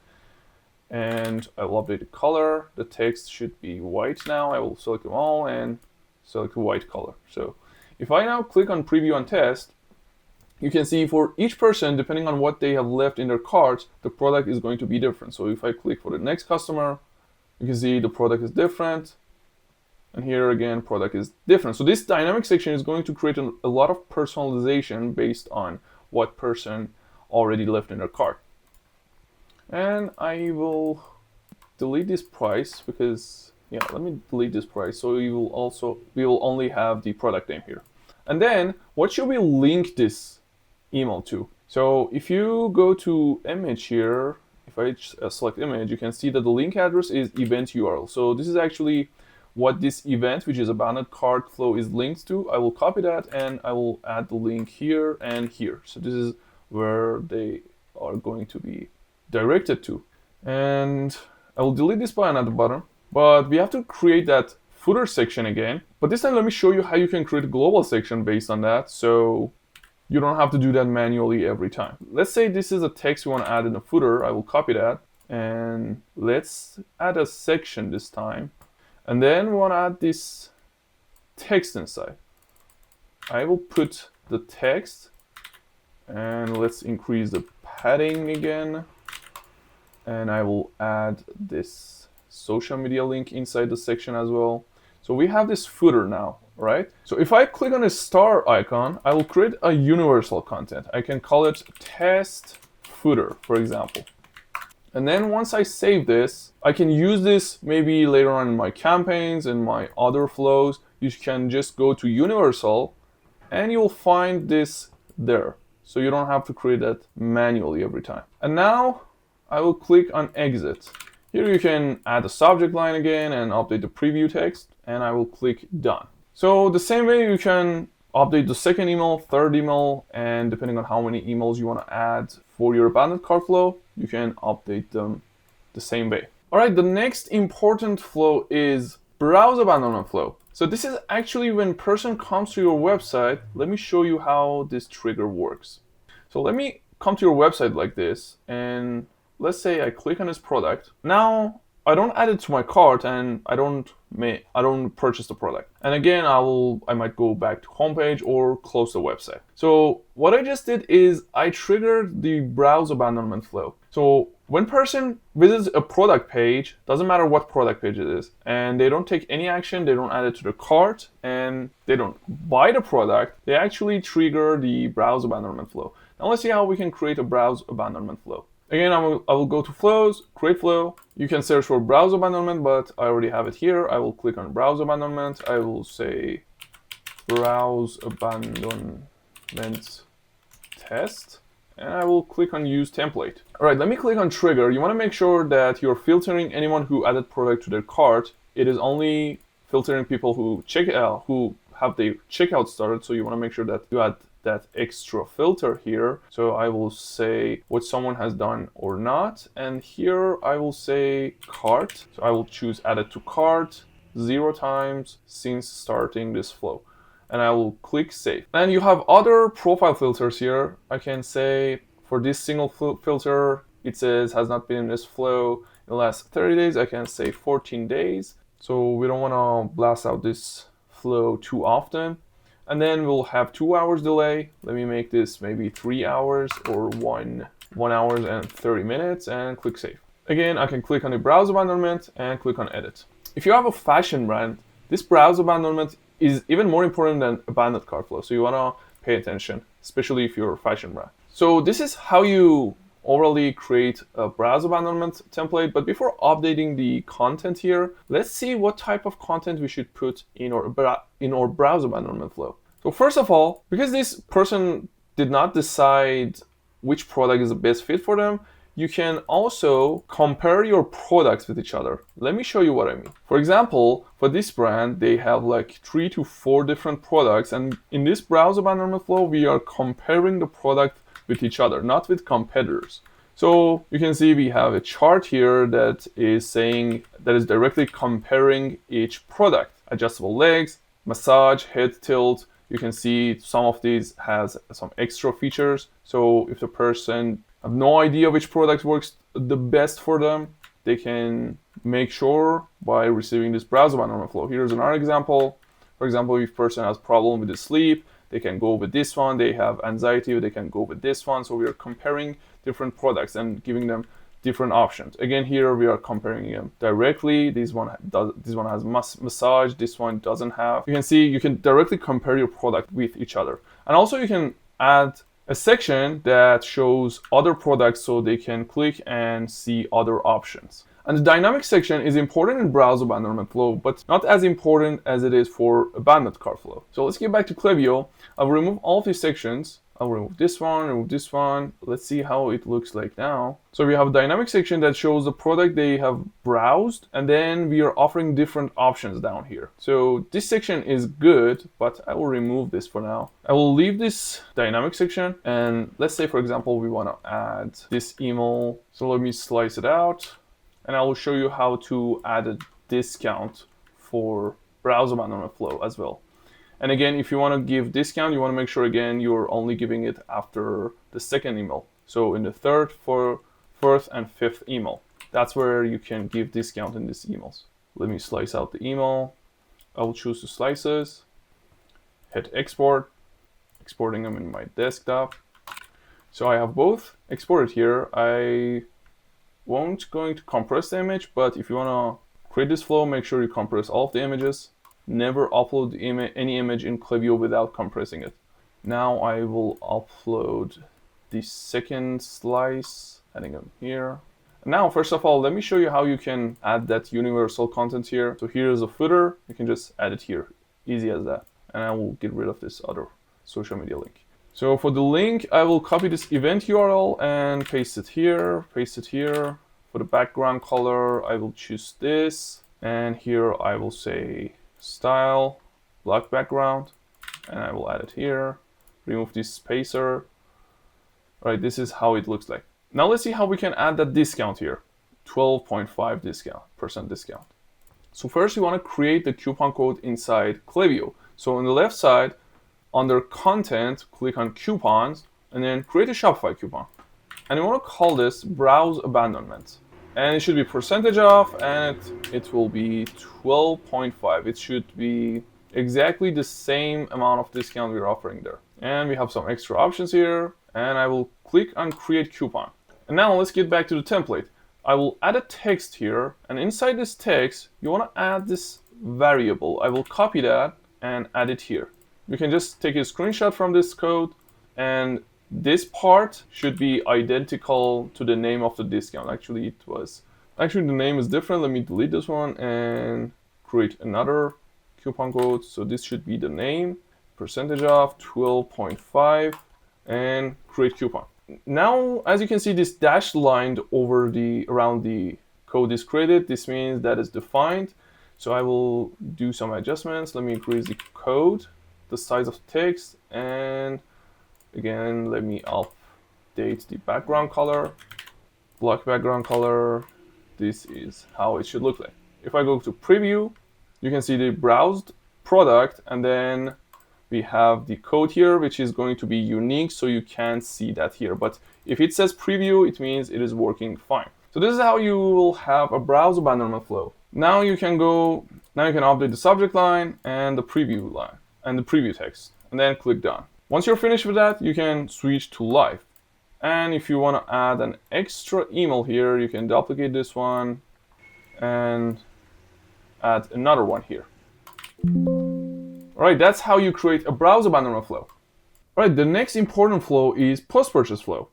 and I will update the color. The text should be white now. I will select them all and select the white color. So if I now click on preview and test, you can see for each person, depending on what they have left in their cart, the product is going to be different. So if I click for the next customer, you can see the product is different. And here again, product is different. So this dynamic section is going to create a lot of personalization based on what person already left in their cart. And I will delete this price because, yeah, let me delete this price. So we will only have the product name here. And then what should we link this email to? So if you go to image here, if I select image, you can see that the link address is event URL. So this is actually what this event, which is abandoned cart flow, is linked to. I will copy that and I will add the link here and here. So this is where they are going to be directed to. And I will delete this button at the bottom, but we have to create that footer section again. But this time, let me show you how you can create a global section based on that. So you don't have to do that manually every time. Let's say this is a text we want to add in the footer. I will copy that and let's add a section this time. And then we want to add this text inside. I will put the text and let's increase the padding again. And I will add this social media link inside the section as well. So we have this footer now, right? So if I click on the star icon, I will create a universal content. I can call it test footer, for example. And then once I save this, I can use this maybe later on in my campaigns and my other flows. You can just go to universal and you'll find this there. So you don't have to create that manually every time. And now I will click on exit. Here you can add a subject line again and update the preview text, and I will click done. So the same way you can update the second email, third email, and depending on how many emails you want to add for your abandoned cart flow, you can update them the same way. All right, the next important flow is browse abandonment flow. So this is actually when person comes to your website. Let me show you how this trigger works. So let me come to your website like this, and let's say I click on this product. Now I don't add it to my cart and I don't purchase the product. And again, I might go back to homepage or close the website. So what I just did is I triggered the browse abandonment flow. So when person visits a product page, doesn't matter what product page it is, and they don't take any action, they don't add it to the cart, and they don't buy the product, they actually trigger the browse abandonment flow. Now let's see how we can create a browse abandonment flow. Again, I will go to flows, create flow. You can search for browse abandonment, but I already have it here. I will click on browse abandonment. I will say browse abandonment test, and I will click on use template. All right, let me click on trigger. You want to make sure that you're filtering anyone who added product to their cart. It is only filtering people who have their checkout started. So you want to make sure that you add that extra filter here. So I will say what someone has done or not. And here I will say cart. So I will choose added to cart 0 times since starting this flow. And I will click save. And you have other profile filters here. I can say for this single filter, it says has not been in this flow in the last 30 days. I can say 14 days. So we don't want to blast out this flow too often. And then we'll have 2 hours delay. Let me make this maybe 3 hours or 1 hour and 30 minutes and click save. Again, I can click on the browse abandonment and click on edit. If you have a fashion brand, this browse abandonment is even more important than abandoned cart flow. So you want to pay attention, especially if you're a fashion brand. So this is how you overly create a browse abandonment template. But before updating the content here, let's see what type of content we should put in our browse abandonment flow. So first of all, because this person did not decide which product is the best fit for them, you can also compare your products with each other. Let me show you what I mean. For example, for this brand, they have like 3 to 4 different products. And in this browse abandonment flow, we are comparing the product with each other, not with competitors. So you can see we have a chart here that is directly comparing each product. Adjustable legs, massage, head tilt. You can see some of these has some extra features. So if the person have no idea which product works the best for them, they can make sure by receiving this browse abandonment flow. Here's another example. For example, if person has problem with the sleep, they can go with this one. They have anxiety, they can go with this one. So we are comparing different products and giving them different options. Again, here we are comparing them directly. This one has massage, this one doesn't have. You can see you can directly compare your product with each other. And also you can add a section that shows other products so they can click and see other options. And the dynamic section is important in browse abandonment flow, but not as important as it is for abandoned cart flow. So let's get back to Klaviyo. I'll remove all of these sections. I'll remove this one, remove this one. Let's see how it looks like now. So we have a dynamic section that shows the product they have browsed, and then we are offering different options down here. So this section is good, but I will remove this for now. I will leave this dynamic section, and let's say, for example, we want to add this email. So let me slice it out, and I will show you how to add a discount for browse abandonment flow as well. And again, if you want to give discount, you want to make sure, again, you're only giving it after the second email. So in the third, fourth, and fifth email. That's where you can give discount in these emails. Let me slice out the email. I will choose the slices, hit export, exporting them in my desktop. So I have both exported here. I won't going to compress the image, but if you want to create this flow, make sure you compress all of the images. Never upload any image in Klaviyo without compressing it. Now I will upload the second slice, adding them here. Now, first of all, let me show you how you can add that universal content here. So here's a footer. You can just add it here. Easy as that. And I will get rid of this other social media link. So for the link, I will copy this event URL and paste it here, paste it here. For the background color, I will choose this. And here I will say style, black background, and I will add it here. Remove this spacer. All right, this is how it looks like. Now let's see how we can add that discount here. 12.5% discount. So first you want to create the coupon code inside Klaviyo. So on the left side, under content, click on coupons, and then create a Shopify coupon. And you want to call this browse abandonment. And it should be percentage off, and it will be 12.5. It should be exactly the same amount of discount we're offering there. And we have some extra options here, and I will click on create coupon. And now let's get back to the template. I will add a text here, and inside this text, you want to add this variable. I will copy that and add it here. You can just take a screenshot from this code, and this part should be identical to the name of the discount. Actually, the name is different. Let me delete this one and create another coupon code. So this should be the name, percentage off 12.5, and create coupon. Now, as you can see, this dashed line around the code is created. This means that is defined. So I will do some adjustments. Let me increase the code, the size of text, and Again, let me update the background color, black background color. This is how it should look like. If I go to preview, you can see the browsed product, and then we have the code here, which is going to be unique, so you can't see that here. But if it says preview, it means it is working fine. So this is how you will have a browse abandonment flow. Now you can update the subject line and the preview line and the preview text, and then click done. Once you're finished with that, you can switch to live. And if you want to add an extra email here, you can duplicate this one and add another one here. All right, that's how you create a browse abandonment flow. All right, the next important flow is post-purchase flow.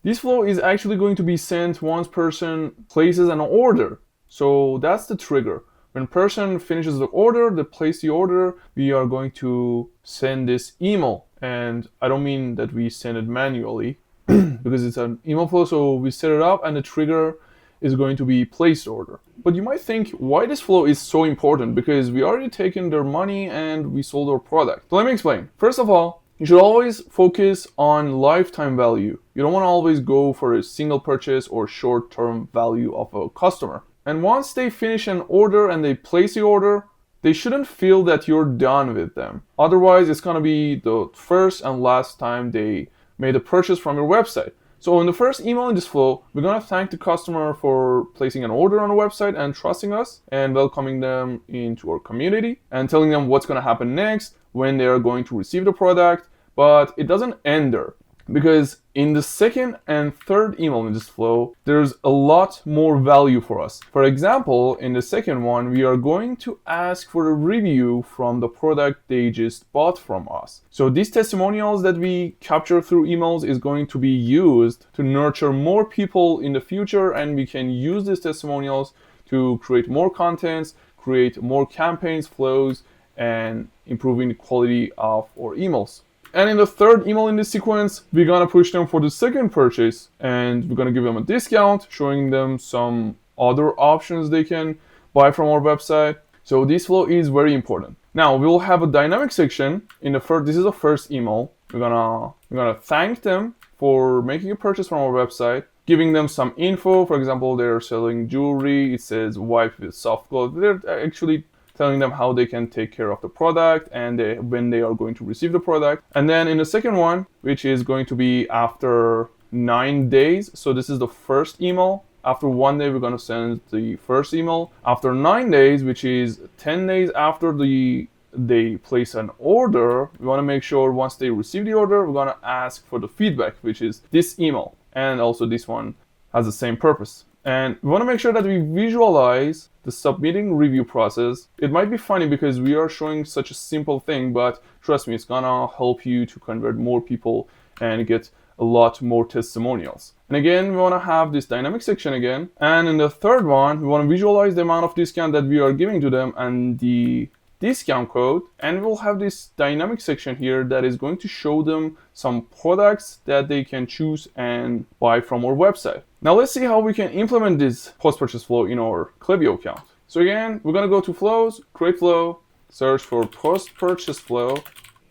This flow is actually going to be sent once person places an order. So that's the trigger. When person finishes the order, they place the order, we are going to send this email. And I don't mean that we send it manually because it's an email flow. So we set it up and the trigger is going to be placed order. But you might think why this flow is so important, because we already taken their money and we sold our product. So let me explain. First of all, you should always focus on lifetime value. You don't want to always go for a single purchase or short-term value of a customer. And once they finish an order and they place the order, they shouldn't feel that you're done with them. Otherwise, it's going to be the first and last time they made a purchase from your website. So in the first email in this flow, we're going to thank the customer for placing an order on the website and trusting us and welcoming them into our community and telling them what's going to happen next, when they are going to receive the product. But it doesn't end there, because in the second and third email in this flow, there's a lot more value for us. For example, in the second one, we are going to ask for a review from the product they just bought from us. So these testimonials that we capture through emails is going to be used to nurture more people in the future, and we can use these testimonials to create more contents, create more campaigns, flows, and improving the quality of our emails. And in the third email in this sequence, we're gonna push them for the second purchase, and we're gonna give them a discount, showing them some other options they can buy from our website. So this flow is very important. Now we'll have a dynamic section in the first. This is the first email. We're gonna thank them for making a purchase from our website, giving them some info. For example, they're selling jewelry. It says wipe with soft clothes. They're actually telling them how they can take care of the product and when they are going to receive the product. And then in the second one, which is going to be after 9 days. So this is the first email. After 1 day, we're going to send the first email. After 9 days, which is 10 days after they place an order, we want to make sure once they receive the order, we're going to ask for the feedback, which is this email. And also this one has the same purpose. And we want to make sure that we visualize the submitting review process. It might be funny because we are showing such a simple thing, but trust me, it's gonna help you to convert more people and get a lot more testimonials. And again, we want to have this dynamic section again. And in the third one, we want to visualize the amount of discount that we are giving to them and the discount code, and we'll have this dynamic section here that is going to show them some products that they can choose and buy from our website. Now let's see how we can implement this post-purchase flow in our Klaviyo account. So again, we're going to go to flows, create flow, search for post-purchase flow.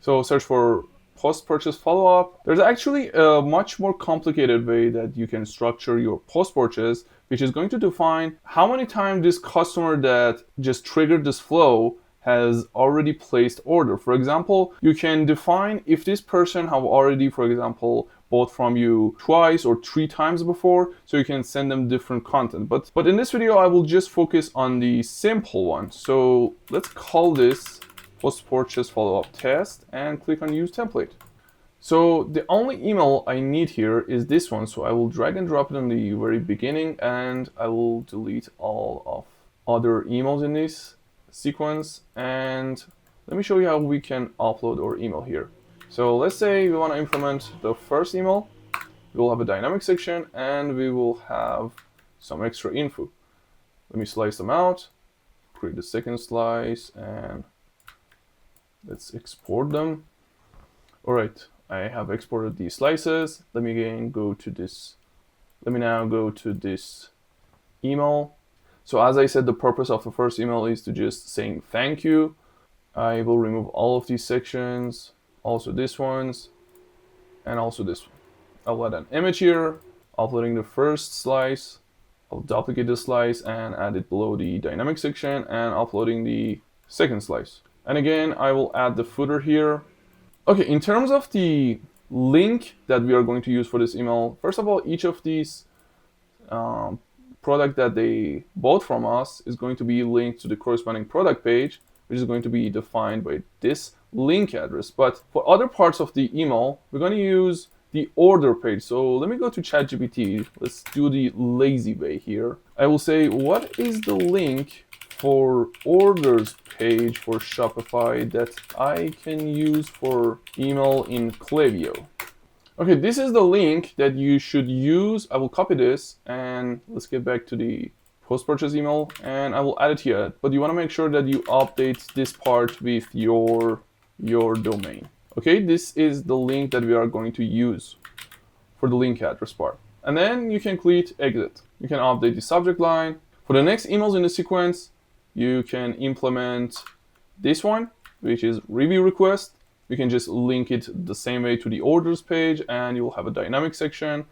So search for post-purchase follow-up. There's actually a much more complicated way that you can structure your post-purchase, which is going to define how many times this customer that just triggered this flow has already placed order. For example, you can define if this person have already, for example, bought from you twice or 3 times before, so you can send them different content. But in this video, I will just focus on the simple one. So let's call this post-purchase follow-up test and click on use template. So the only email I need here is this one. So I will drag and drop it in the very beginning, and I will delete all of other emails in this sequence. And let me show you how we can upload our email here. So let's say we want to implement the first email. We'll have a dynamic section and we will have some extra info. Let me slice them out, create the second slice, and let's export them. All right, I have exported these slices. Let me again go to this. Let me now go to this email. So as I said, the purpose of the first email is to just saying thank you. I will remove all of these sections, also this ones. and also this one. I'll add an image here, uploading the first slice. I'll duplicate the slice and add it below the dynamic section and uploading the second slice. And again, I will add the footer here. Okay, in terms of the link that we are going to use for this email, first of all, each of these product that they bought from us is going to be linked to the corresponding product page, which is going to be defined by this link address. But for other parts of the email, we're going to use the order page. So let me go to ChatGPT. Let's do the lazy way here. I will say, what is the link for orders page for Shopify that I can use for email in Klaviyo? Okay, this is the link that you should use. I will copy this and let's get back to the post-purchase email and I will add it here. But you want to make sure that you update this part with your domain. Okay, this is the link that we are going to use for the link address part. And then you can click exit. You can update the subject line. For the next emails in the sequence, you can implement this one, which is review request. You can just link it the same way to the orders page and you'll have a dynamic section.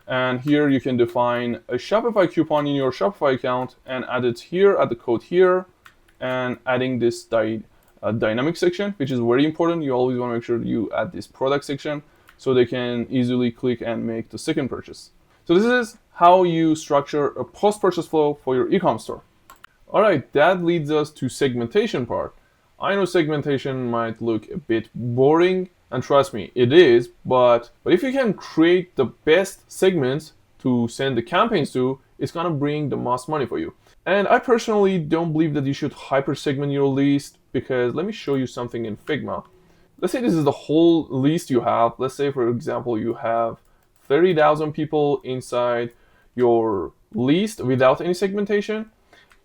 And here you can define a Shopify coupon in your Shopify account and add it here, add the code here, and adding this dynamic section, which is very important. You always want to make sure you add this product section so they can easily click and make the second purchase. So this is how you structure a post-purchase flow for your e-com store. All right, that leads us to segmentation part. I know segmentation might look a bit boring, and trust me, it is, but if you can create the best segments to send the campaigns to, it's gonna bring the most money for you. And I personally don't believe that you should hyper segment your list, because let me show you something in Figma. Let's say this is the whole list you have. Let's say, for example, you have 30,000 people inside your list without any segmentation,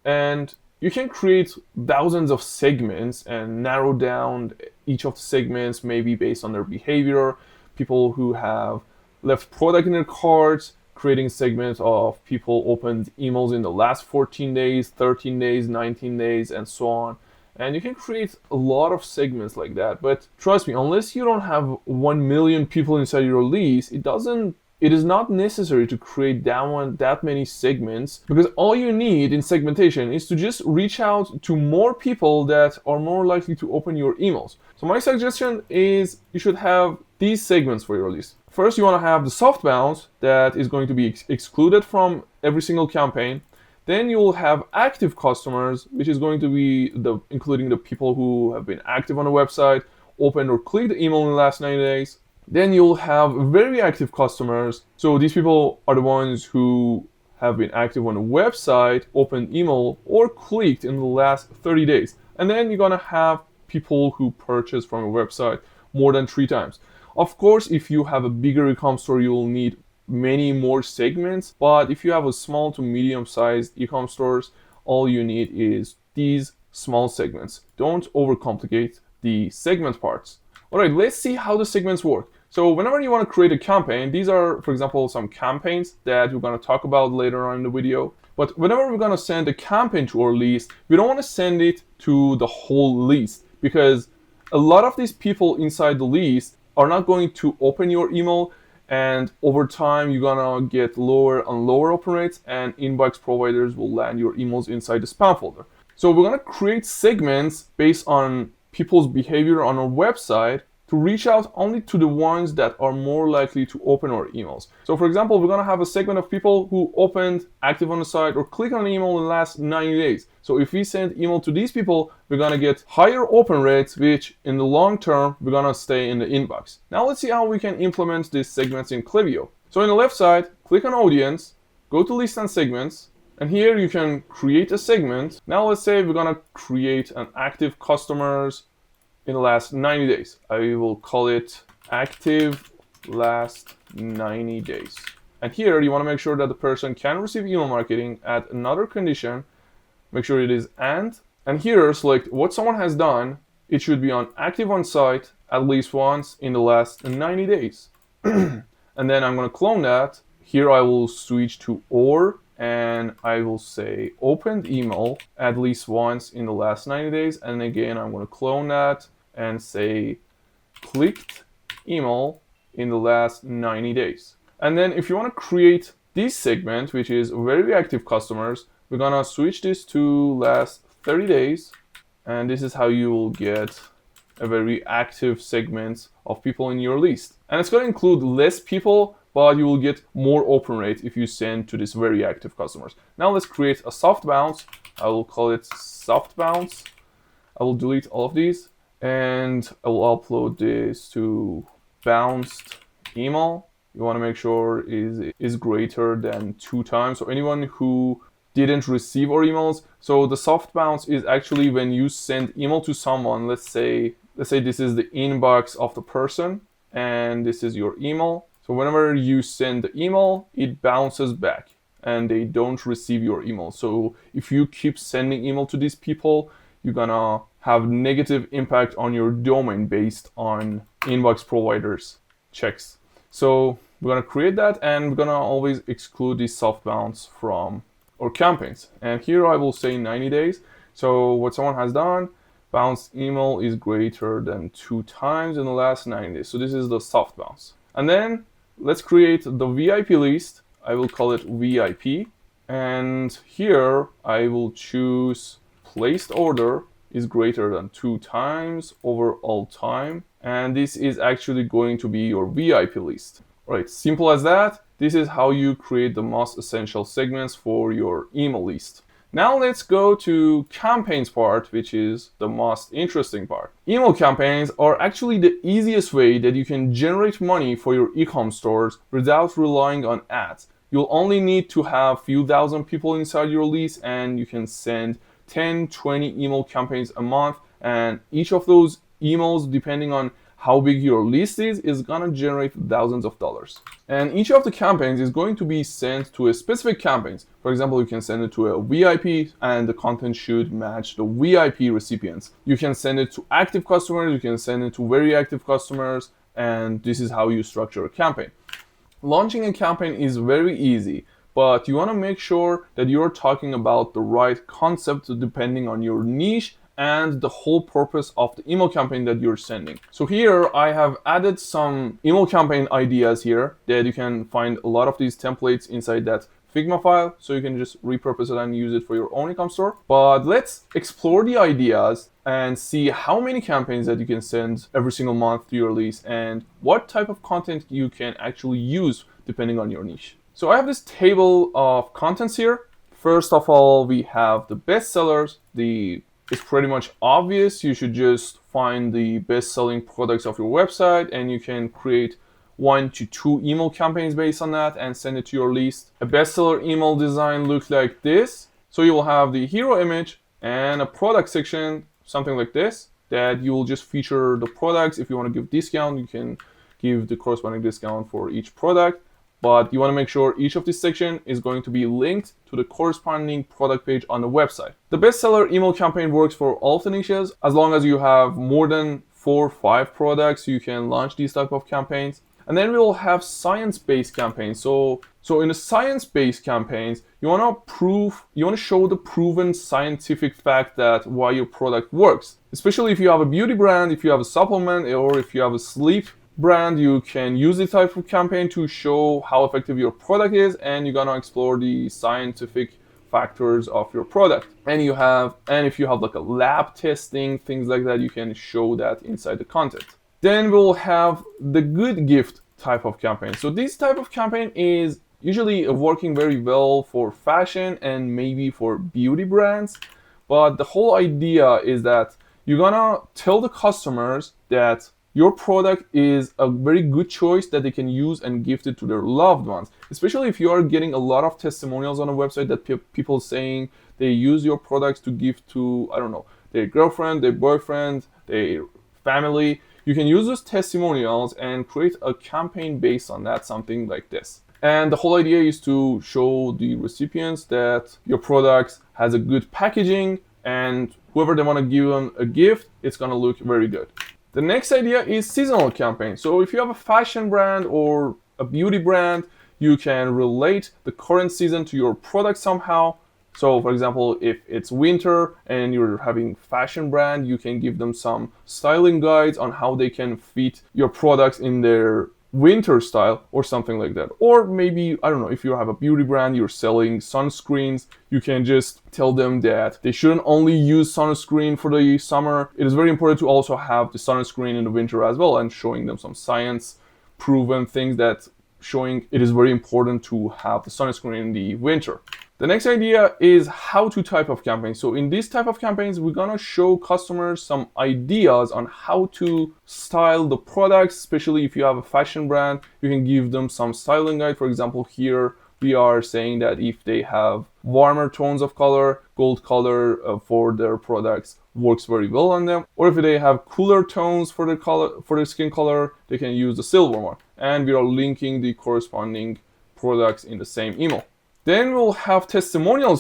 and you can create thousands of segments and narrow down each of the segments, maybe based on their behavior. People who have left product in their carts, creating segments of people opened emails in the last 14 days, 13 days, 19 days, and so on. And you can create a lot of segments like that. But trust me, unless you don't have 1 million people inside your list, it is not necessary to create that many segments, because all you need in segmentation is to just reach out to more people that are more likely to open your emails. So my suggestion is you should have these segments for your list. First, you want to have the soft bounce that is going to be excluded from every single campaign. Then you will have active customers, which is going to be including the people who have been active on the website, opened or clicked the email in the last 90 days. Then you'll have very active customers. So these people are the ones who have been active on the website, opened email, or clicked in the last 30 days. And then you're gonna have people who purchase from a website more than 3 times. Of course, if you have a bigger e-com store, you'll need many more segments. But if you have a small to medium-sized e-com stores, all you need is these small segments. Don't overcomplicate the segment parts. All right, let's see how the segments work. So whenever you want to create a campaign, these are, for example, some campaigns that we're going to talk about later on in the video. But whenever we're going to send a campaign to our list, we don't want to send it to the whole list, because a lot of these people inside the list are not going to open your email, and over time you're going to get lower and lower open rates, and inbox providers will land your emails inside the spam folder. So we're going to create segments based on people's behavior on our website to reach out only to the ones that are more likely to open our emails. So for example, we're gonna have a segment of people who opened, active on the site, or click on an email in the last 90 days. So if we send email to these people, we're gonna get higher open rates, which in the long term, we're gonna stay in the inbox. Now let's see how we can implement these segments in Klaviyo. So on the left side, click on audience, go to list and segments, and here you can create a segment. Now let's say we're gonna create an active customers in the last 90 days. I will call it active last 90 days. And here you want to make sure that the person can receive email marketing. Add another condition, make sure it is and here select what someone has done. It should be on active on site at least once in the last 90 days. And then I'm going to clone that. Here I will switch to or, and I will say opened email at least once in the last 90 days. And again, I'm going to clone that and say clicked email in the last 90 days. And then if you want to create this segment, which is very active customers, we're gonna switch this to last 30 days. And this is how you will get a very active segment of people in your list. And it's gonna include less people, but you will get more open rate if you send to these very active customers. Now let's create a soft bounce. I will call it soft bounce. I will delete all of these and I will upload this to bounced email. You want to make sure is greater than 2 times. So anyone who didn't receive our emails. So the soft bounce is actually when you send email to someone. Let's say this is the inbox of the person and this is your email. So whenever you send the email, it bounces back and they don't receive your email. So if you keep sending email to these people, you're gonna have negative impact on your domain based on inbox providers checks. So we're gonna create that and we're gonna always exclude the soft bounce from our campaigns. And here I will say 90 days. So what someone has done, bounce email is greater than 2 times in the last 90 days. So this is the soft bounce. And then let's create the VIP list. I will call it VIP. And here I will choose placed order is greater than 2 times over all time. And this is actually going to be your VIP list. All right, simple as that. This is how you create the most essential segments for your email list. Now let's go to campaigns part, which is the most interesting part. Email campaigns are actually the easiest way that you can generate money for your e-com stores without relying on ads. You'll only need to have few thousand people inside your list and you can send 10, 20 email campaigns a month, and each of those emails, depending on how big your list is gonna generate thousands of dollars. And each of the campaigns is going to be sent to a specific campaigns. For example, you can send it to a VIP and the content should match the VIP recipients. You can send it to active customers, you can send it to very active customers, and this is how you structure a campaign. Launching a campaign is very easy, but you wanna make sure that you're talking about the right concept depending on your niche and the whole purpose of the email campaign that you're sending. So here I have added some email campaign ideas here that you can find a lot of these templates inside that Figma file, so you can just repurpose it and use it for your own e-com store. But let's explore the ideas and see how many campaigns that you can send every single month to your list and what type of content you can actually use depending on your niche. So I have this table of contents here. First of all, we have the best sellers. It's pretty much obvious. You should just find the best-selling products of your website and you can create 1 to 2 email campaigns based on that and send it to your list. A bestseller email design looks like this. So you will have the hero image and a product section, something like this, that you will just feature the products. If you want to give discount, you can give the corresponding discount for each product. But you want to make sure each of this section is going to be linked to the corresponding product page on the website. The bestseller email campaign works for all of the niches. As long as you have more than 4 or 5 products, you can launch these type of campaigns. And then we will have science-based campaigns. So in the science-based campaigns, you want to show the proven scientific fact that why your product works. Especially if you have a beauty brand, if you have a supplement, or if you have a sleep brand, you can use this type of campaign to show how effective your product is, and you're gonna explore the scientific factors of your product. And if you have like a lab testing, things like that, you can show that inside the content. Then we'll have the good gift type of campaign. So this type of campaign is usually working very well for fashion and maybe for beauty brands. But the whole idea is that you're gonna tell the customers that your product is a very good choice that they can use and gift it to their loved ones. Especially if you are getting a lot of testimonials on a website that people saying they use your products to gift to, I don't know, their girlfriend, their boyfriend, their family. You can use those testimonials and create a campaign based on that, something like this. And the whole idea is to show the recipients that your product has a good packaging, and whoever they want to give them a gift, it's going to look very good. The next idea is seasonal campaign. So if you have a fashion brand or a beauty brand, you can relate the current season to your product somehow. So for example, if it's winter and you're having fashion brand, you can give them some styling guides on how they can fit your products in their winter style or something like that. Or maybe, I don't know, if you have a beauty brand, you're selling sunscreens, you can just tell them that they shouldn't only use sunscreen for the summer. It is very important to also have the sunscreen in the winter as well, and showing them some science proven things that showing it is very important to have the sunscreen in the winter. The next idea is how to type of campaign. So in this type of campaigns, we're gonna show customers some ideas on how to style the products, especially if you have a fashion brand, you can give them some styling guide. For example, here we are saying that if they have warmer tones of color, gold color for their products works very well on them. Or if they have cooler tones for their color, for their skin color, they can use the silver one. And we are linking the corresponding products in the same email. Then we'll have testimonial and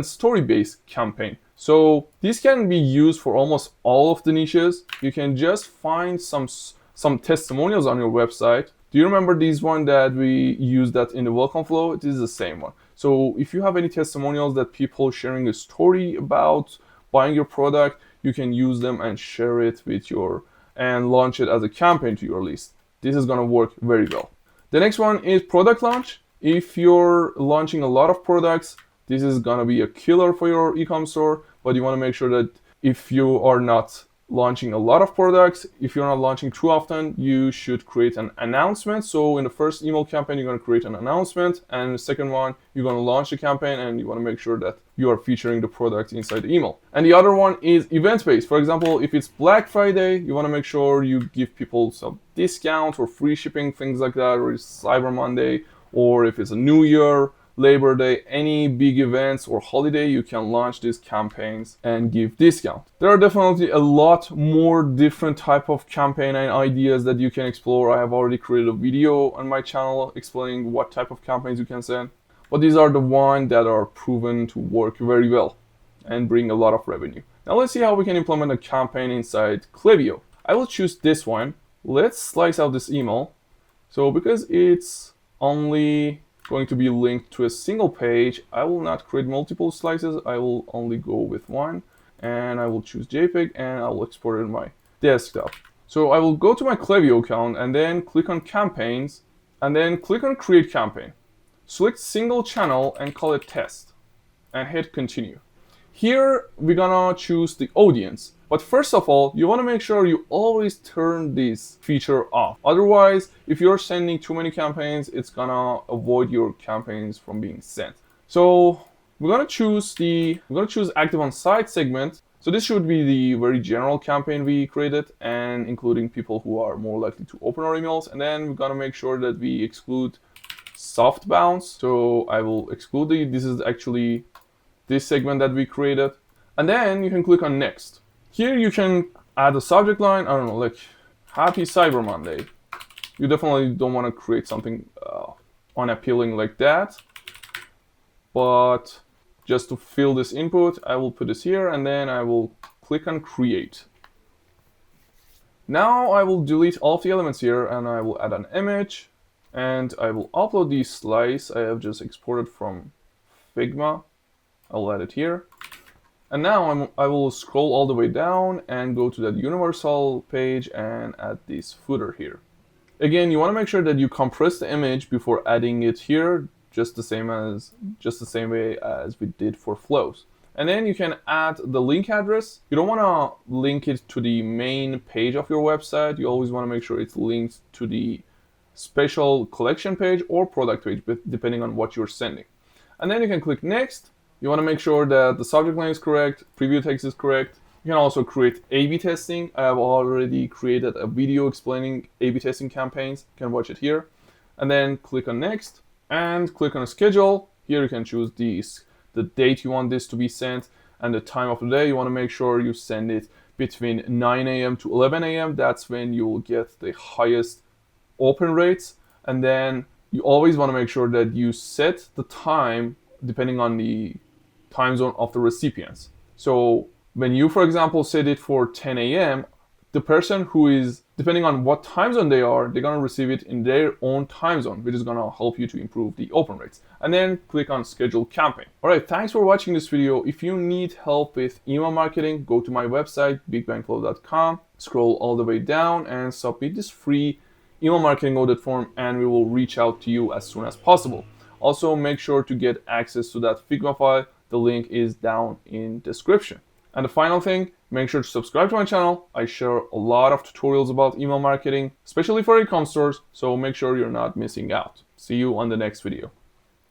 story-based campaign. So this can be used for almost all of the niches. You can just find some testimonials on your website. Do you remember these one that we used that in the welcome flow? This is the same one. So if you have any testimonials that people sharing a story about buying your product, you can use them and share it with and launch it as a campaign to your list. This is gonna work very well. The next one is product launch. If you're launching a lot of products, this is gonna be a killer for your e-com store, but you wanna make sure that if you are not launching a lot of products, if you're not launching too often, you should create an announcement. So in the first email campaign, you're gonna create an announcement, and the second one, you're gonna launch the campaign, and you wanna make sure that you are featuring the product inside the email. And the other one is event-based. For example, if it's Black Friday, you wanna make sure you give people some discounts or free shipping, things like that, or it's Cyber Monday, or if it's a New Year, Labor Day, any big events or holiday, you can launch these campaigns and give discount. There are definitely a lot more different type of campaign and ideas that you can explore. I have already created a video on my channel explaining what type of campaigns you can send, but these are the ones that are proven to work very well and bring a lot of revenue. Now let's see how we can implement a campaign inside Klaviyo. I will choose this one. Let's slice out this email. So because it's only going to be linked to a single page, I will not create multiple slices. I will only go with one, and I will choose JPEG, and I will export it in my desktop. So I will go to my Klaviyo account and then click on campaigns, and then click on create campaign. Select single channel and call it test, and hit continue. Here we're gonna choose the audience. But first of all, you want to make sure you always turn this feature off. Otherwise, if you're sending too many campaigns, it's gonna avoid your campaigns from being sent. So we're gonna choose active on site segment. So this should be the very general campaign we created, and including people who are more likely to open our emails. And then we're gonna make sure that we exclude soft bounce. So I will exclude this is actually this segment that we created. And then you can click on next. Here you can add a subject line, I don't know, like Happy Cyber Monday. You definitely don't want to create something unappealing like that. But just to fill this input, I will put this here, and then I will click on create. Now I will delete all of the elements here, and I will add an image, and I will upload the slice I have just exported from Figma. I'll add it here. And now I will scroll all the way down and go to that universal page and add this footer here. Again, you want to make sure that you compress the image before adding it here, just the same way as we did for flows. And then you can add the link address. You don't want to link it to the main page of your website. You always want to make sure it's linked to the special collection page or product page, depending on what you're sending. And then you can click next. You want to make sure that the subject line is correct, preview text is correct. You can also create A/B testing. I have already created a video explaining A/B testing campaigns. You can watch it here. And then click on next and click on schedule. Here you can choose the date you want this to be sent and the time of the day. You want to make sure you send it between 9 a.m. to 11 a.m. That's when you will get the highest open rates. And then you always want to make sure that you set the time depending on the time zone of the recipients. So when you, for example, set it for 10 a.m., the person who is, depending on what time zone they are, they're going to receive it in their own time zone, which is going to help you to improve the open rates. And then click on schedule campaign. All right, thanks for watching this video. If you need help with email marketing, go to my website, bigbangflow.com, scroll all the way down and submit this free email marketing audit form, and we will reach out to you as soon as possible. Also, make sure to get access to that Figma file. The link is down in description. And the final thing, make sure to subscribe to my channel. I share a lot of tutorials about email marketing, especially for e-com stores, so make sure you're not missing out. See you on the next video.